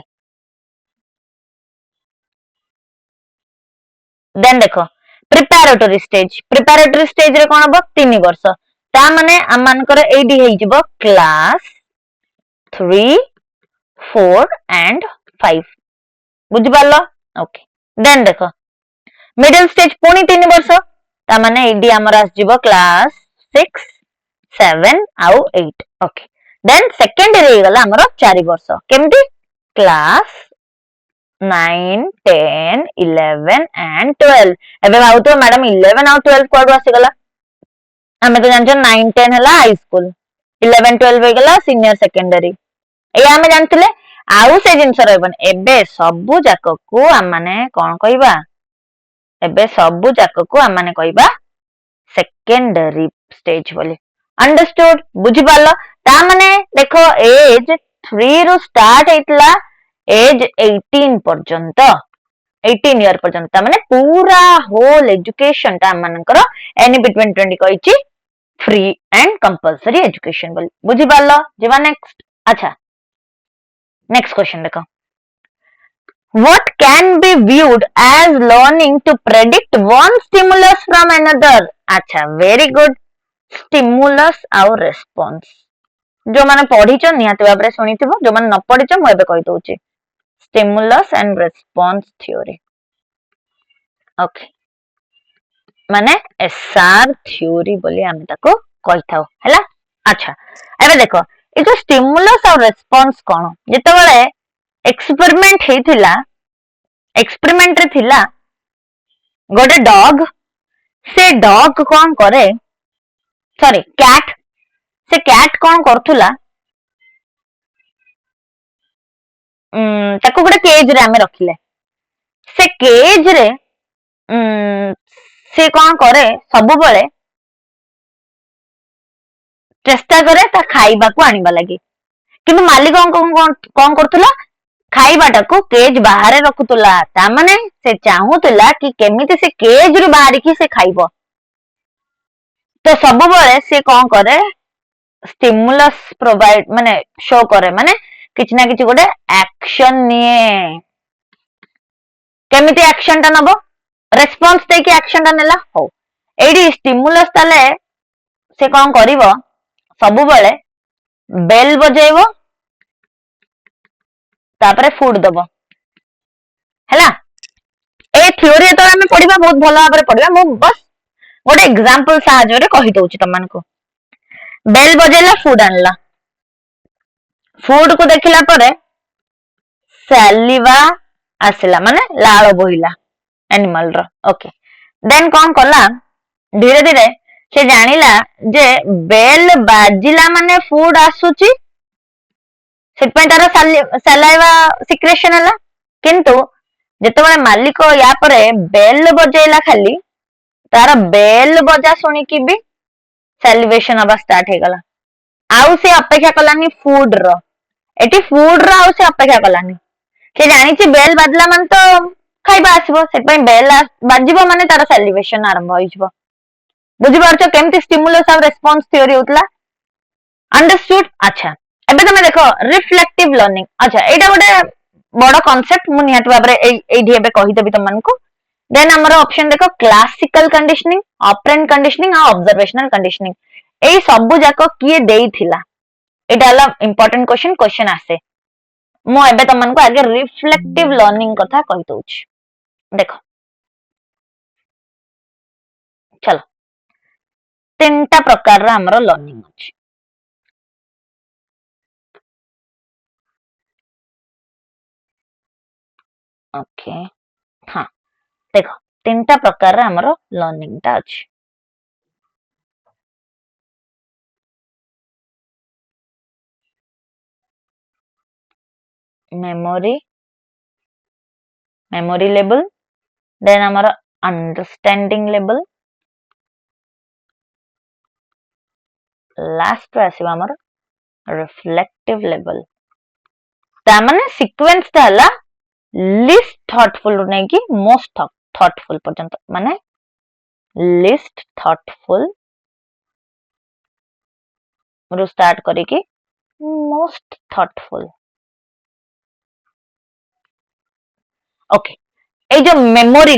देन देखो प्रिपैरेटरी स्टेज रे कोन हबो 3 वर्ष ता माने हम मानकर एडी हे जबो क्लास 3 4 and 5 बुझि पालो ओके देन देखो मिडिल स्टेज पुनी 3 वर्ष ता माने एडी हमर आस जीवो क्लास 6 7 आउ 8 ओके देन सेकेंडरी हे गला हमर 4 वर्ष केमती क्लास 9 10 11 and 12 एबे भाउ तो मैडम 11 और 12 कोड आसी गला हमें तो जानछो 9 10 हला हाई स्कूल 11 12 हे गला सीनियर सेकेंडरी ए हमें जानथिले आउ से जिंस रहबन एबे सबु जाक को हम माने कोन कहिबा एबे सबु जाक को हम माने कहिबा सेकेंडरी स्टेज बोली अंडरस्टूड बुझि पालो ता माने देखो एज 3 रो स्टार्ट हेतला एज 18 पर्यंत 18 ईयर पर्यंत माने पूरा होल एजुकेशन ता मानकर एनईपी 2020 कहिची फ्री एंड कंपल्सरी एजुकेशन बोली बुझि पालो जेवा नेक्स्ट अच्छा नेक्स्ट क्वेश्चन देखो what can be viewed as learning to predict one stimulus from another अच्छा very good stimulus और response जो माने पढ़िछ निहाती भाबरे सुनिथिबो जो माने न पढ़िछ मु एबे कहि दउची stimulus and response theory okay माने एसआर थ्योरी बोली हम ताको कहि थाउ हैला अच्छा एबे देखो ए जो स्टिमुलस और रेस्पॉन्स कोन जेते बेले एक्सपेरिमेंट हेतिला एक्सपेरिमेंट रे थिला गोटे डॉग से डॉग कोन करे सॉरी कैट से कैट कोन करथुला ताको गोटे केज रे हमें रखिले से केज रे से कोन करे सब बेले चेष्टा करे ता खाइबा को आनिबा लागि किंतु मालिक कोन करथुला खाइबाटा को केज बाहर रखुतुला ता माने से चाहूतुला कि केमिति से केज रु बाहर की से खाइबो तो सब बेले से कोन करे स्टिमुलस प्रोवाइड माने शो करे माने किछ ना किछ गोटे एक्शन निये केमिति एक्शन ता नबो रेस्पॉन्स दे के एक्शन ता नेला हो एडी स्टिमुलस ताले से कोन करिवो सबु बेले बेल बजेइबो तापरे फूड दबो हैला ए थ्योरी तो हमें पढ़िबा बहुत भलो भाबरे पढ़िबा मु बस गोटे एग्जांपल साहाय्य रे कहि दउची तमन को बेल बजेला फूड आनला फूड को देखिला परे सैलिवा आसिला माने लाळ बोहिला एनिमल रो ओके देन कौन कला धीरे धीरे से जानिला जे बेल बाजिला माने फूड आसुची सेटपे तार सलाइवा सिक्रेशन हला किंतु जेतेबेले मालिक या परे बेल बजेला खाली तार बेल बजा सुनिकी भी सैलिवेशन हवा स्टार्ट हे गला आउ से अपेक्षा कलानी फूड रो एटी फूड रो आउ से अपेक्षा कलानी से जानिची बेल बाजला मान तो खाइबा आसीबो सेटपे बेल बाजिबो माने तार सैलिवेशन आरंभ होइजबो बुझि पारछो केमती स्टिमुलस और रेस्पॉन्स थ्योरी होतला अंडरस्टूड अच्छा एबे तमे देखो रिफ्लेक्टिव लर्निंग अच्छा एटा गोटे बड़ कांसेप्ट मु निहात बाबरे एठी एबे कहि देबी तमन को देन हमर ऑप्शन देखो क्लासिकल कंडीशनिंग ऑपरेंट कंडीशनिंग और ऑब्जर्वेशनल कंडीशनिंग एई सबु जाको किए देइथिला एटा हला इंपोर्टेंट क्वेश्चन आसे मु एबे तमन को आगे रिफ्लेक्टिव लर्निंग कथा कहि दउछि देखो चलो तीनटा प्रकार रा हमर लर्निंग अछि ओके हाँ देखो तीनटा प्रकार रा हमर लर्निंग ता अछि मेमोरी लेवल देन हमर अंडरस्टैंडिंग लेवल लास्ट आसीबा हमर रिफ्लेक्टिव लेवल ता माने सीक्वेंस ता हला लिस्ट थॉटफुल नै कि मोस्ट थॉटफुल पर्यंत माने लिस्ट थॉटफुल रो स्टार्ट करी कि मोस्ट थॉटफुल ओके ए जो मेमोरी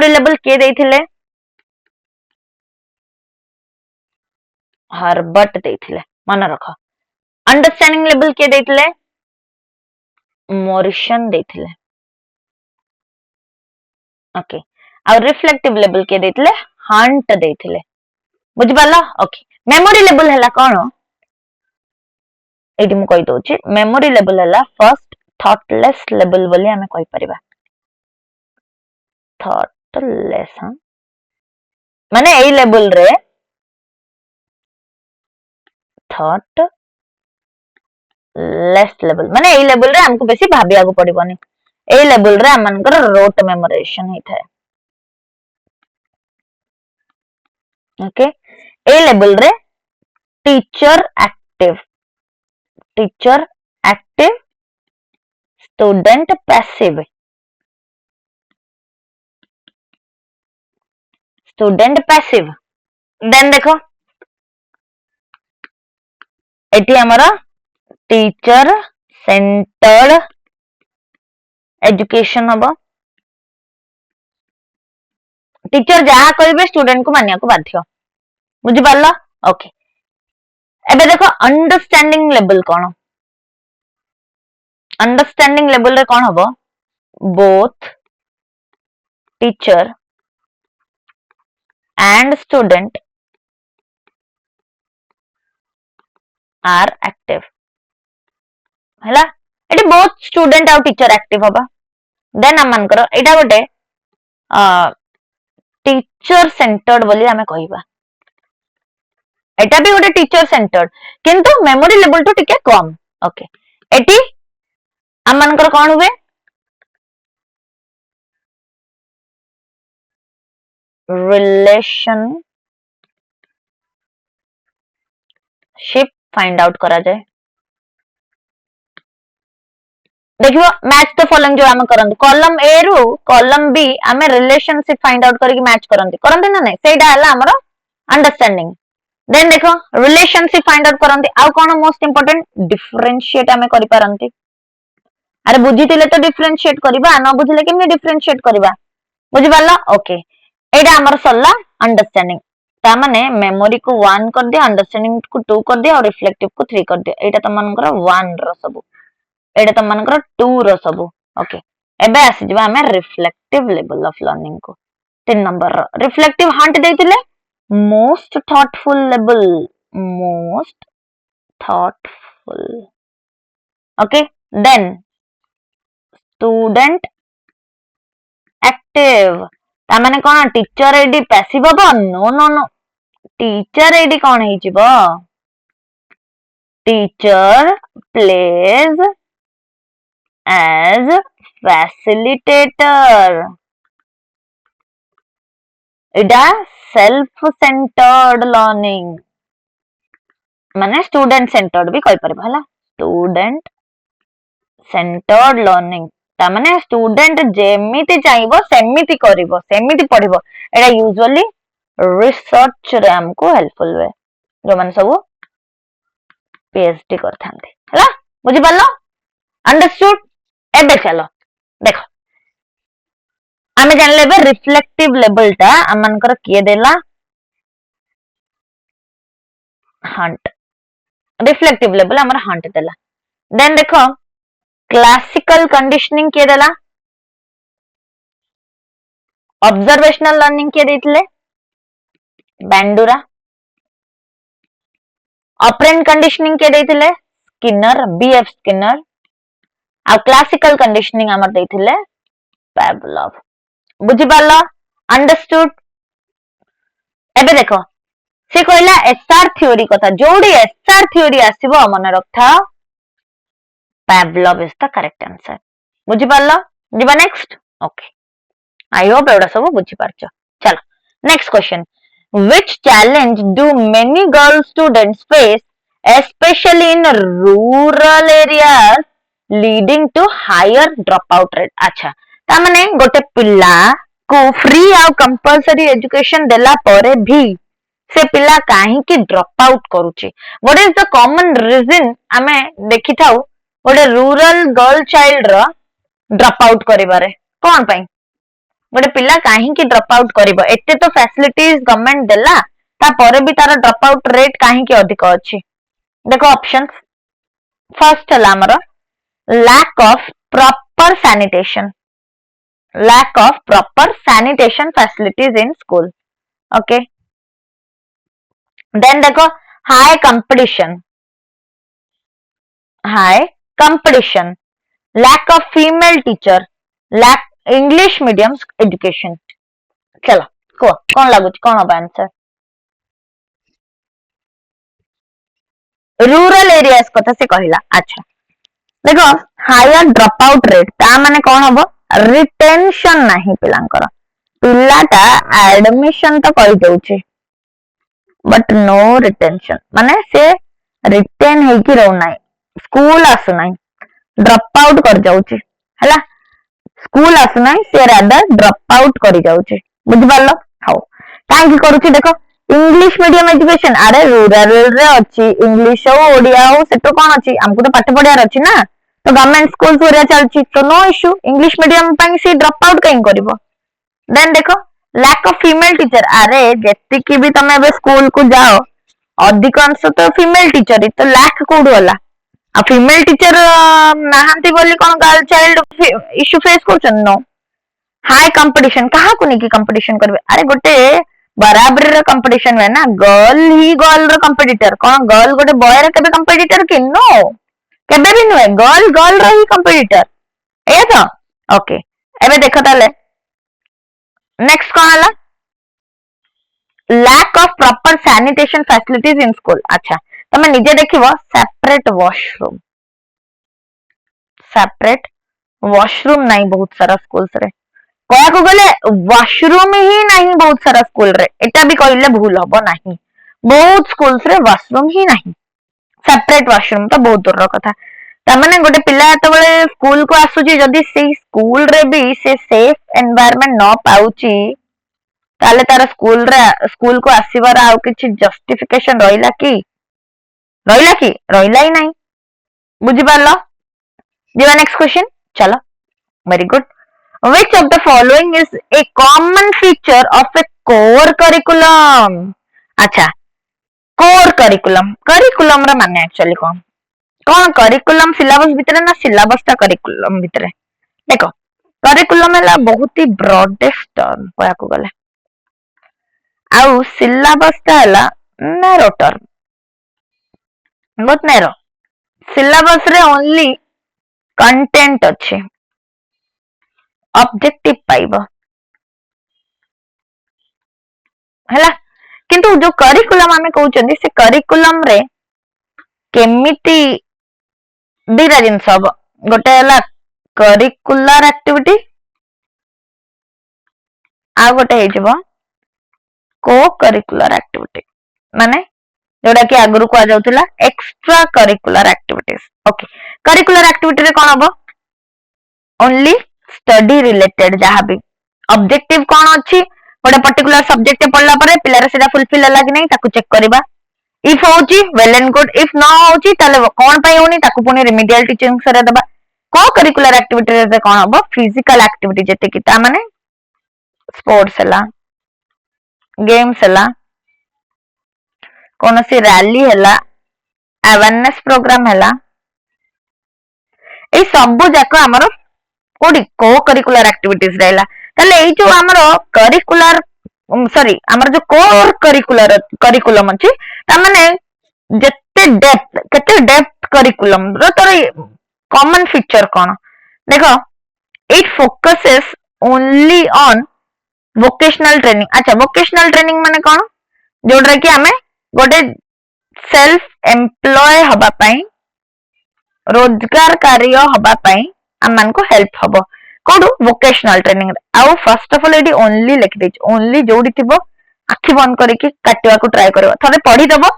लेवल के देथिले हर्बर्ट देथिले मन रख अंडरस्टैंडिंग लेवल के देथिले मॉरिसन देथिले ओके और रिफ्लेक्टिव लेवल के देथिले हंट देथिले बुझि पाला ओके मेमोरी लेवल हला कोन एटी मु कहि दोछि मेमोरी लेवल हला फर्स्ट थॉटलेस लेवल बोली हमें कहि परिबा थॉटलेस माने एई लेवल रे थॉट लेस लेवल माने एई लेवल रे हमको बेसी भाबिया को पड़िबोनी एई लेवल रे हमनकर रोट मेमोराइजेशन हेता है ओके ए लेवल रे teacher active student passive then देखो एटी हमारा टीचर सेंटर्ड एजुकेशन हबो टीचर जहा कहिबे स्टूडेंट को मानिया को बाध्य बुझि पारला ओके एबे देखो अंडरस्टैंडिंग लेवल कोन अंडरस्टैंडिंग लेवल रे कोन हबो both teacher and student are active हैला एटी बोथ स्टूडेंट और टीचर एक्टिव हबा देन हमन करो एटा गोटे टीचर सेंटर्ड बोली हमें कहिबा एटा भी गोटे टीचर सेंटर्ड किंतु मेमोरी लेवल तो टिके कम ओके एटी हमन करो कोन हुए रिलेशनशिप फाइंड आउट करा जाए देखियो मैच द फॉलोइंग जो हम करन कॉलम ए रु कॉलम बी हमें रिलेशनशिप फाइंड आउट करके मैच करन ना नहीं सेटा हला हमरो अंडरस्टैंडिंग देन देखो रिलेशनशिप फाइंड आउट करन आउ कोन मोस्ट इंपोर्टेंट डिफरेंशिएट हमें करि पारंती अरे बुझितिले तो डिफरेंशिएट करबा न बुझिले केमि डिफरेंशिएट करबा बुझि पारला ओके एटा हमर सल्ला अंडरस्टैंडिंग ता माने मेमोरी को 1 कर दियो, अंडरस्टैंडिंग को 2 कर दियो और रिफ्लेक्टिव को 3 कर दियो। एटा त मनकर 1 रो सब, एटा त मनकर 2 रो सब। ओके, एबे आसी जबा हमें रिफ्लेक्टिव लेवल ऑफ लर्निंग को। 3 नंबर रो रिफ्लेक्टिव हंट देथिले most thoughtful level, most thoughtful. Okay, then student active ता माने कोन टीचर एडी पैसिव हबो? नो नो नो, टीचर एडी कोन हे जिवो? Teacher plays as facilitator. इडा सेल्फ सेंटर्ड लर्निंग माने स्टूडेंट सेंटर्ड भी कहि परबा हला, स्टूडेंट सेंटर्ड लर्निंग ता माने स्टूडेंट जेमिति चाहिबो सेमिति करिवो, सेमिति पढिबो। एडा यूजुअली रिसर्च रे हमको हेल्पफुल वे, जो माने सब पीएचडी करथांती हला, बुझि पालो? अंडरस्टूड? एबे चलो देखो, आमे जानले बे रिफ्लेक्टिव लेवल ता अमनकर किए देला हंट, रिफ्लेक्टिव लेवल हमर हंट देला। देन देखो क्लासिकल कंडीशनिंग किए देला, ऑब्जर्वेशनल लर्निंग किए देथिले बैंडुरा, ऑपरेंट कंडीशनिंग किए देथिले स्किनर, बीएफ स्किनर, आ क्लासिकल कंडीशनिंग हमर देथिले पावलोव। बुझि पालो? अंडरस्टूड? एबे देखो से कहला एसआर थ्योरी कथा, जोडी एसआर थ्योरी आसीबो मन रखथा Pavlov is the correct answer. बुझि पालो? जिबा नेक्स्ट। ओके, आई होप एडा सब बुझि पारछो। चलो next question, which challenge do many girl students face especially in rural areas leading to higher dropout rate? अच्छा, ता माने गोटे पिल्ला को फ्री आ कंपलसरी एजुकेशन देला परे भी से पिला काहे की ड्रॉप आउट करूची? What is the common reason आमे देखि थाउ गोटे रूरल गर्ल चाइल्ड रो ड्रॉप आउट करिबारे? कोन पई गोटे पिला काहे की ड्रॉप आउट करिवो? एते तो फैसिलिटीज गवर्नमेंट देला, ता परे भी तार ड्रॉप आउट रेट काहे की अधिक अछि? देखो ऑप्शंस, फर्स्ट हला हमर lack of proper sanitation, lack of proper sanitation facilities in school. Okay, then देखो high competition, lack of female teacher, lack English medium education. चलो को कौन लागु कौन होबा आंसर? रूरल एरियाज कथा से कहिला। अच्छा देखो हायर ड्रॉप आउट रेट ता माने कौन हबो? रिटेंशन नहीं पिलांकर, पिलाटा एडमिशन तो कहि दउची बट नो रिटेंशन, माने से रिटेन हेकी रहउ नाही, स्कूल आसु नाही, ड्रॉप आउट कर जाउची हला, स्कूल आसु नाही से रादर ड्रॉप आउट करि जाउची। बुझि पालो? हाउ काहे की करूची देखो, इंग्लिश मीडियम एजुकेशन, अरे रूरल रे अछि इंग्लिश हो ओडिया हो सेतो कोन अछि, हमको तो पाठ पढियार अछि ना, तो गवर्नमेंट स्कूल पूरा चलची तो नो इश्यू, इंग्लिश मीडियम पई से ड्रॉप आउट कहीं करिवो। देन देखो लैक ऑफ फीमेल टीचर, अरे जेतिकी भी तमे बे स्कूल को जाओ अधिकांश तो फीमेल टीचर तो लैक कोड होला, आ फीमेल टीचर नाहांती बोली कोन गर्ल चाइल्ड इश्यू फेस करछन? नो। हाई कंपटीशन, कहा को नहीं की कंपटीशन करबे? अरे गोटे बराबर रे कंपटीशन है ना, गर्ल ही गर्ल रो कंपटीटर, कोन गर्ल गोटे बॉय रे केबे कंपटीटर कि? नो, केबे भी नुए, गर्ल गर्ल रो ही कंपटीटर ए तो। ओके एबे देखो ताले नेक्स्ट कोन हला? Lack of proper sanitation facilities in school. अच्छा तमे निजे देखिबो सेपरेट वॉशरूम नहीं बहुत सारा स्कूल्स रे, कया को गले वॉशरूम ही नहीं बहुत सारा स्कूल रे, एटा भी कहले भूल हबो नहीं, बहुत स्कूल्स रे वॉशरूम ही नहीं, सेपरेट वॉशरूम तो बहुत दूर रो कथा। तामाने गोटे पिला तबले स्कूल को आसुची जदी से स्कूल रे भी से सेफ एनवायरनमेंट न पाउची ताले तार स्कूल को आसीबार आउ किछि जस्टिफिकेशन रहिला कि रहिला ही नहीं। बुझि पारलो? जीवा नेक्स्ट क्वेश्चन चलो, very good. Which of the following is a common feature of a core curriculum? अच्छा कोर करिकुलम रा माने एक्चुअली कौन करिकुलम सिलेबस भितरे ना सिलेबस ता करिकुलम भितरे देखो करिकुलम है बहुत ही ब्रॉडेस्ट टर्म कहया गले आउ सिलेबस ता है नैरो टर्म बहुत नैरो सिलेबस रे ओनली कंटेंट अच्छे ऑब्जेक्टिव पाइबो हैला किंतु जो करिकुलम आमे कहउचंदी से करिकुलम रे केमिति दीटा जिनस हम गोटे है करिकुलर एक्टिविटी आ गोटे को करिकुलर एक्टिविटी माने जोड़ा कि आगुरु कह जाउथला extra curricular activities okay curricular activity रे कोन हबो ओनली स्टडी रिलेटेड जहां भी ऑब्जेक्टिव कोन अछि गोटे पर्टिकुलर सब्जेक्ट पढ़ला परे पिलार सेटा फुलफिल होला कि नहीं ताकू चेक करबा इफ होची वेल एंड गुड इफ न होची ताले कोन पई होनी ताकू पुनी रिमेडियल टीचिंग सरे दबा को करिकुलर एक्टिविटी रे कोन हबो फिजिकल एक्टिविटी जेते कि ता माने स्पोर्ट्स हला गेम्स हला कौन सी रैली हला अवेयरनेस प्रोग्राम हला ए सब जाक हमर कोडी को करिकुलर एक्टिविटीज रहला ताले ए जो हमर करिकुलर सॉरी हमर जो कोर करिकुलर करिकुलम अछि ता माने जत्ते डेप्थ केते डेप्थ करिकुलम रो तोर कॉमन फीचर कोन देखो it focuses only on vocational training अच्छा वोकेशनल ट्रेनिंग माने कोन जोडरा कि हमें गोटे सेल्फ एम्प्लॉय हबा पई रोजगार कार्य हबा पई अमन को हेल्प हबो कोडू वोकेशनल ट्रेनिंग आउ फर्स्ट ऑफ ऑल एडी ओनली लिख देछ ओनली जोडी थिबो आखि बंद करके काटिवा को ट्राई करबो थरे पढी दबो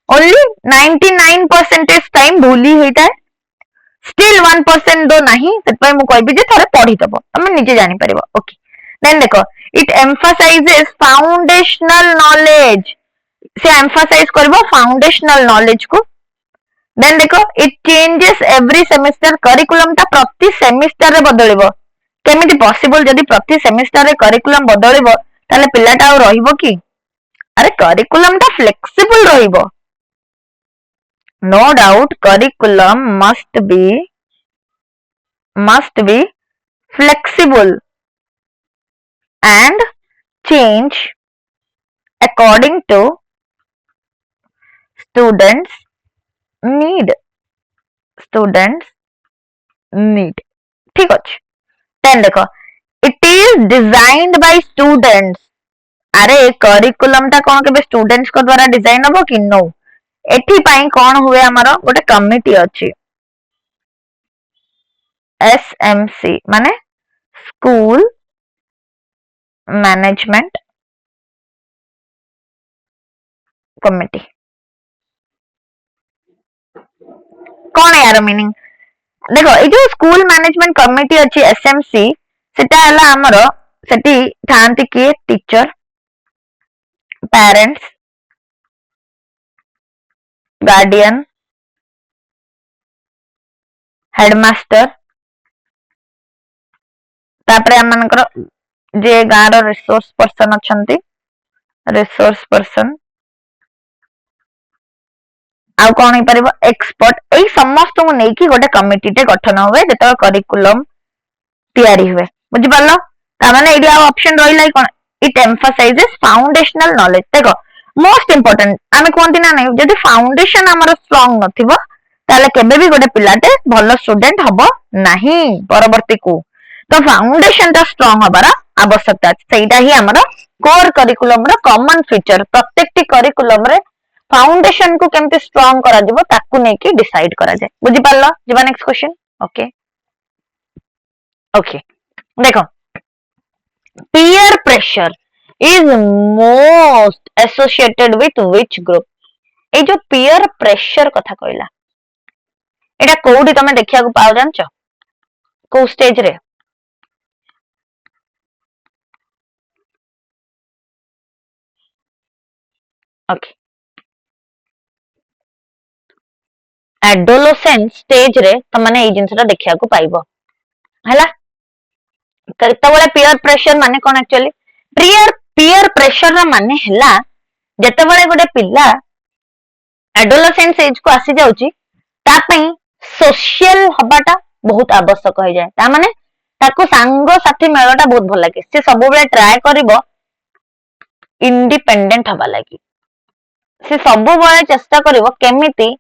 ओनली 99% टाइम भूली हेता स्टिल 1% दो नहीं ततपय मु कहबी जे थरे पढी दबो तुम निजे जानि परिबो ओके देन देखो इट एम्फसाइजेस फाउंडेशनल नॉलेज से एम्फसाइज करबो फाउंडेशनल नॉलेज को देन देखो it changes every semester curriculum ता प्रति सेमेस्टर रे बदलिबो केमिति पॉसिबल जदी प्रति सेमेस्टर रे करिकुलम बदलिबो ताले पिलाटा आ रहिबो की अरे करिकुलम ता फ्लेक्सिबल रहिबो no doubt curriculum must be flexible and change according to students need ठीक अछि देन देखो it is designed by students अरे करिकुलम ता कोन के स्टूडेंट्स को द्वारा डिजाइन हबो कि नो एठी पई कोन हुए हमरो गोटे कमिटी अछि एसएमसी माने स्कूल मैनेजमेंट कमिटी कौन है यार मीनिंग देखो ये जो स्कूल मैनेजमेंट कमिटी अच्छी एसएमसी सेटा हला हमरो सेटी थांती के टीचर पेरेंट्स गार्डियन हेडमास्टर तापरे हमनकर जे गार रिसोर्स पर्सन अछंती रिसोर्स पर्सन आउ कौन ही परिबो एक्सपर्ट एई समस्त को नेकी गोटे कमिटी टे गठन होवे जेतो करिकुलम तयारी हुए बुझि पालो ता माने एडी आ ऑप्शन रहिलाई कोन इट एम्फसाइजेस फाउंडेशनल नॉलेज देखो मोस्ट इंपोर्टेंट आमे कोनती ना नै जदी फाउंडेशन हमर स्ट्रांग नथिबो ताले केबे भी गोटे पिलाटे भलो स्टूडेंट हबो नाही परवर्ती को तो फाउंडेशन ता स्ट्रांग हबार आवश्यकता अछि सेटा ही हमर कोर करिकुलम रो कॉमन फीचर प्रत्येकटी करिकुलम रे फाउंडेशन को केमते स्ट्रांग करा जिवो ताकू नै कि डिसाइड करा जाय बुझि पालो जीवा नेक्स्ट क्वेश्चन ओके ओके देखो peer pressure is most associated with which group ए जो peer pressure कथा कहला एटा कोउडी तमे देखिया को पाउ जानचो को स्टेज रे ओके एडोलेसेंट स्टेज रे तमने ए जिंसटा देखिया को पाइबो हला तबले peer pressure माने कोन एक्चुअली peer pressure रा माने हला ଯେତେବେଳେ ଗୋଟେ ପିଲା एडोलसेंस एज को आसी जाउची ता पई सोशल हबाटा बहुत आवश्यक हो जाए ता माने ताको सांग साथी मेलटा बहुत भल लागे से सब बेले ट्राई करिवो इंडिपेंडेंट हबा लागी से सब बेले चेष्टा करिवो केमिति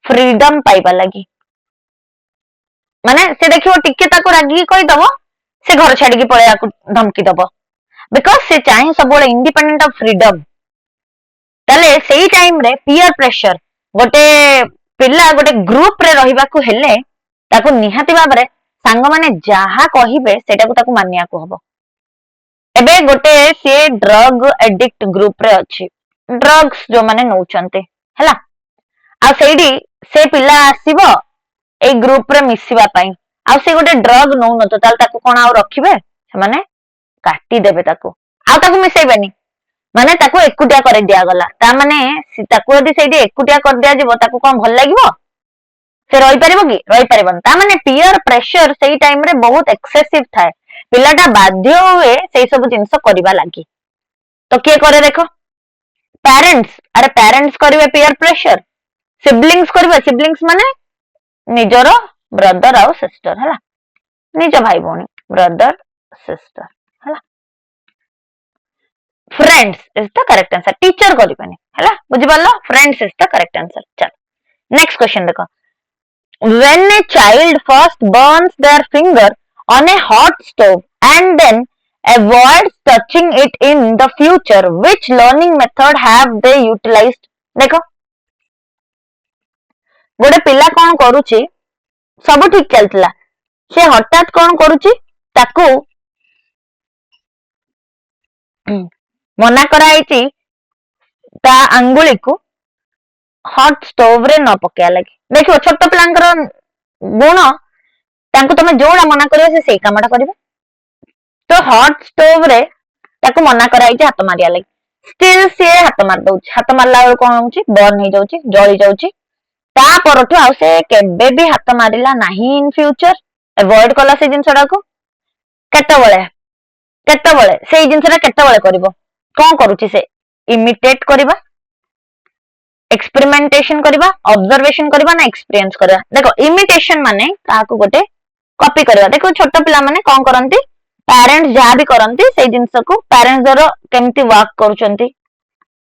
फ्रीडम पाइबा लागी माने से देखिवो टिके ताको रागी कहि दबो से घर छाडी की पळे आकु धमकी दबो बिकॉज़ से चाहे सब बेले इंडिपेंडेंट ऑफ फ्रीडम ताले सेही टाइम रे पीयर प्रेशर गोटे पिला गोटे ग्रुप रे रहिबा को हेले ताको निहाती भाबरे सांग माने जहा कहिबे सेटा को ताको मानिया को हबो एबे गोटे से ड्रग एडिक्ट ग्रुप रे अछि ड्रग्स जो माने नौचंते हला आ सेडी से पिला आसीबो ए ग्रुप रे मिसिबा पई आ से गोटे ड्रग नौ न तो ताल ताको कोन आ रखिबे से माने काटी देबे ताको आ ताको मिसेबेनी माने ताको एकुटिया कर दिया गला ता माने ताको यदि सेडी एकुटिया कर दिया जिवो ताको कोन भल लागिवो से रही परिबो कि रही परिबन ता माने पीयर प्रेशर सेही टाइम रे बहुत एक्सेसिव थाए पिलाटा बाध्य हुए सेही सब जिंस करबा लागी तो के करे देखो पेरेंट्स अरे पेरेंट्स करिवे पीयर प्रेशर सिबलिंग्स करिवे सिबलिंग्स माने निजरो ब्रदर आउ सिस्टर हला निज भाई भौणी ब्रदर सिस्टर हला friends is the correct answer teacher करिबेनी हला बुझि पालो friends is the correct answer चल नेक्स्ट क्वेश्चन देखो when a child first burns their finger on a hot stove and then avoids touching it in the future which learning method have they utilized देखो गोटे पिला कौन करूची सब ठीक चलतिला से हठात कौन करूची ताकू मना कराइची ता अंगुली को हॉट स्टोव रे न पकेया लगे देखियो छोट पिलांकर गुण तांको तमे जोड़ा मना करियो से सेही कामटा करिवे तो हॉट स्टोव रे ताको मना कराइची हाथ मारिया लगे स्टिल से हाथ मार दउची हाथ मारला बेल कोन होउची बर्न हे जाउची जळी जाउची ता परठु आ से केबे भी हाथ मारिला नाही इन फ्यूचर अवॉइड कला से जिंसडा को केतबळे से जिंसडा केतबळे करिवो कोन करूची से इमिटेट करिबा एक्सपेरिमेंटेशन करिबा ऑब्जर्वेशन करिबा ना एक्सपीरियंस करिबा देखो इमिटेशन माने काको गोटे कॉपी करिबा देखो छोट पिला माने कोन करंती पेरेंट्स जहा भी करंती से जिंस को पेरेंट्स जरो केमती वर्क करूचंती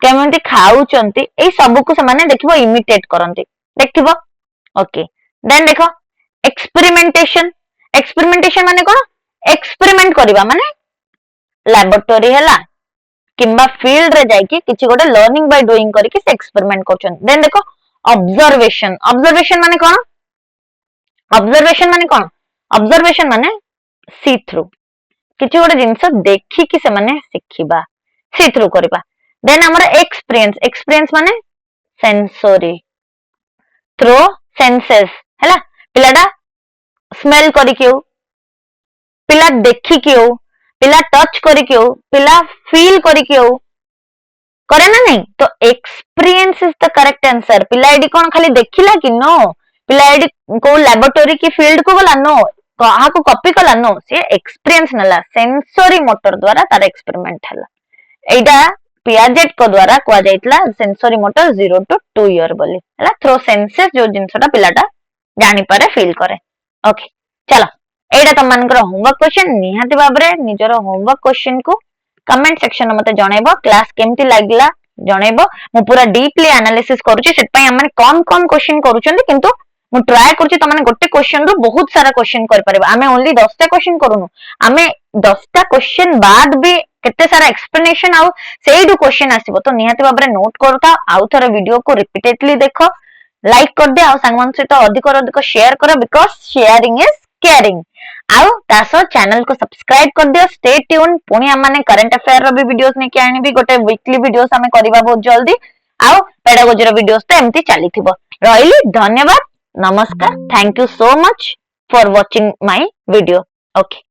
केमती खाउचंती ए सब को से माने देखिबो इमिटेट करंती देखिबो ओके देन देखो एक्सपेरिमेंटेशन एक्सपेरिमेंटेशन माने कोन एक्सपेरिमेंट करिबा माने लैबोरेटरी हैला किंबा फील्ड रे जाई कि किछि गोटे लर्निंग बाय डूइंग करी कि से एक्सपेरिमेंट करछन देन देखो ऑब्जर्वेशन ऑब्जर्वेशन माने कोन ऑब्जर्वेशन माने सी थ्रू किछि गोटे जिंस देखि कि से माने सिखिबा सी थ्रू करबा देन हमर एक्सपीरियंस एक्सपीरियंस माने सेंसरी थ्रू सेंसेस हैला पिलाटा स्मेल करी कियो पिला देखि कियो पिला टच करी कियो पिला फील करी कियो करे ना नहीं तो experience is the correct answer पिला एडी कोन खाली देखिला कि नो पिला एडी को लैबोरेटरी की फील्ड को बोला नो कहा को कॉपी कला नो से एक्सपीरियंस नला सेंसरी मोटर द्वारा तार एक्सपेरिमेंट हला एडा पियाजेट को द्वारा कुआ जाइतला सेंसरी मोटर 0 to 2 ईयर बोली हला थ्रो सेंसेस जो जिंसटा पिलाटा जानि पारे फील करे ओके चलो एडा तमनकर होमवर्क क्वेश्चन निहाती बाबरे निजर होमवर्क क्वेश्चन को कमेंट सेक्शन में मते जणैबो क्लास केमती लागला जणैबो मु पूरा डीपली एनालिसिस करूची सेट पई हमन कम कम क्वेश्चन करूचंदी किंतु मु ट्राई करूची तमने गोटे क्वेश्चन रो बहुत सारा क्वेश्चन कर परबा आमे ओनली 10 टा क्वेश्चन करूनु आमे 10 टा क्वेश्चन बाद भी केते सारा एक्सप्लेनेशन आउ सेइडू क्वेश्चन आसीबो तो निहाती बाबरे नोट करता आउ थरा वीडियो को रिपीटेडली देखो लाइक कर दे आउ संगमान सहित अधिक शेयर करो बिकॉज़ शेयरिंग इज केयरिंग आउ तासो चैनल को सब्सक्राइब कर दियो स्टे ट्यून पुनी हमने करंट अफेयर रो भी वीडियोस ने के आनी भी गोटे वीकली वीडियोस हमें करबा बहुत जल्दी आउ पेडागोजी रो वीडियोस तो एमती चलीथिबो रहिली धन्यवाद नमस्कार thank you so much for watching my video okay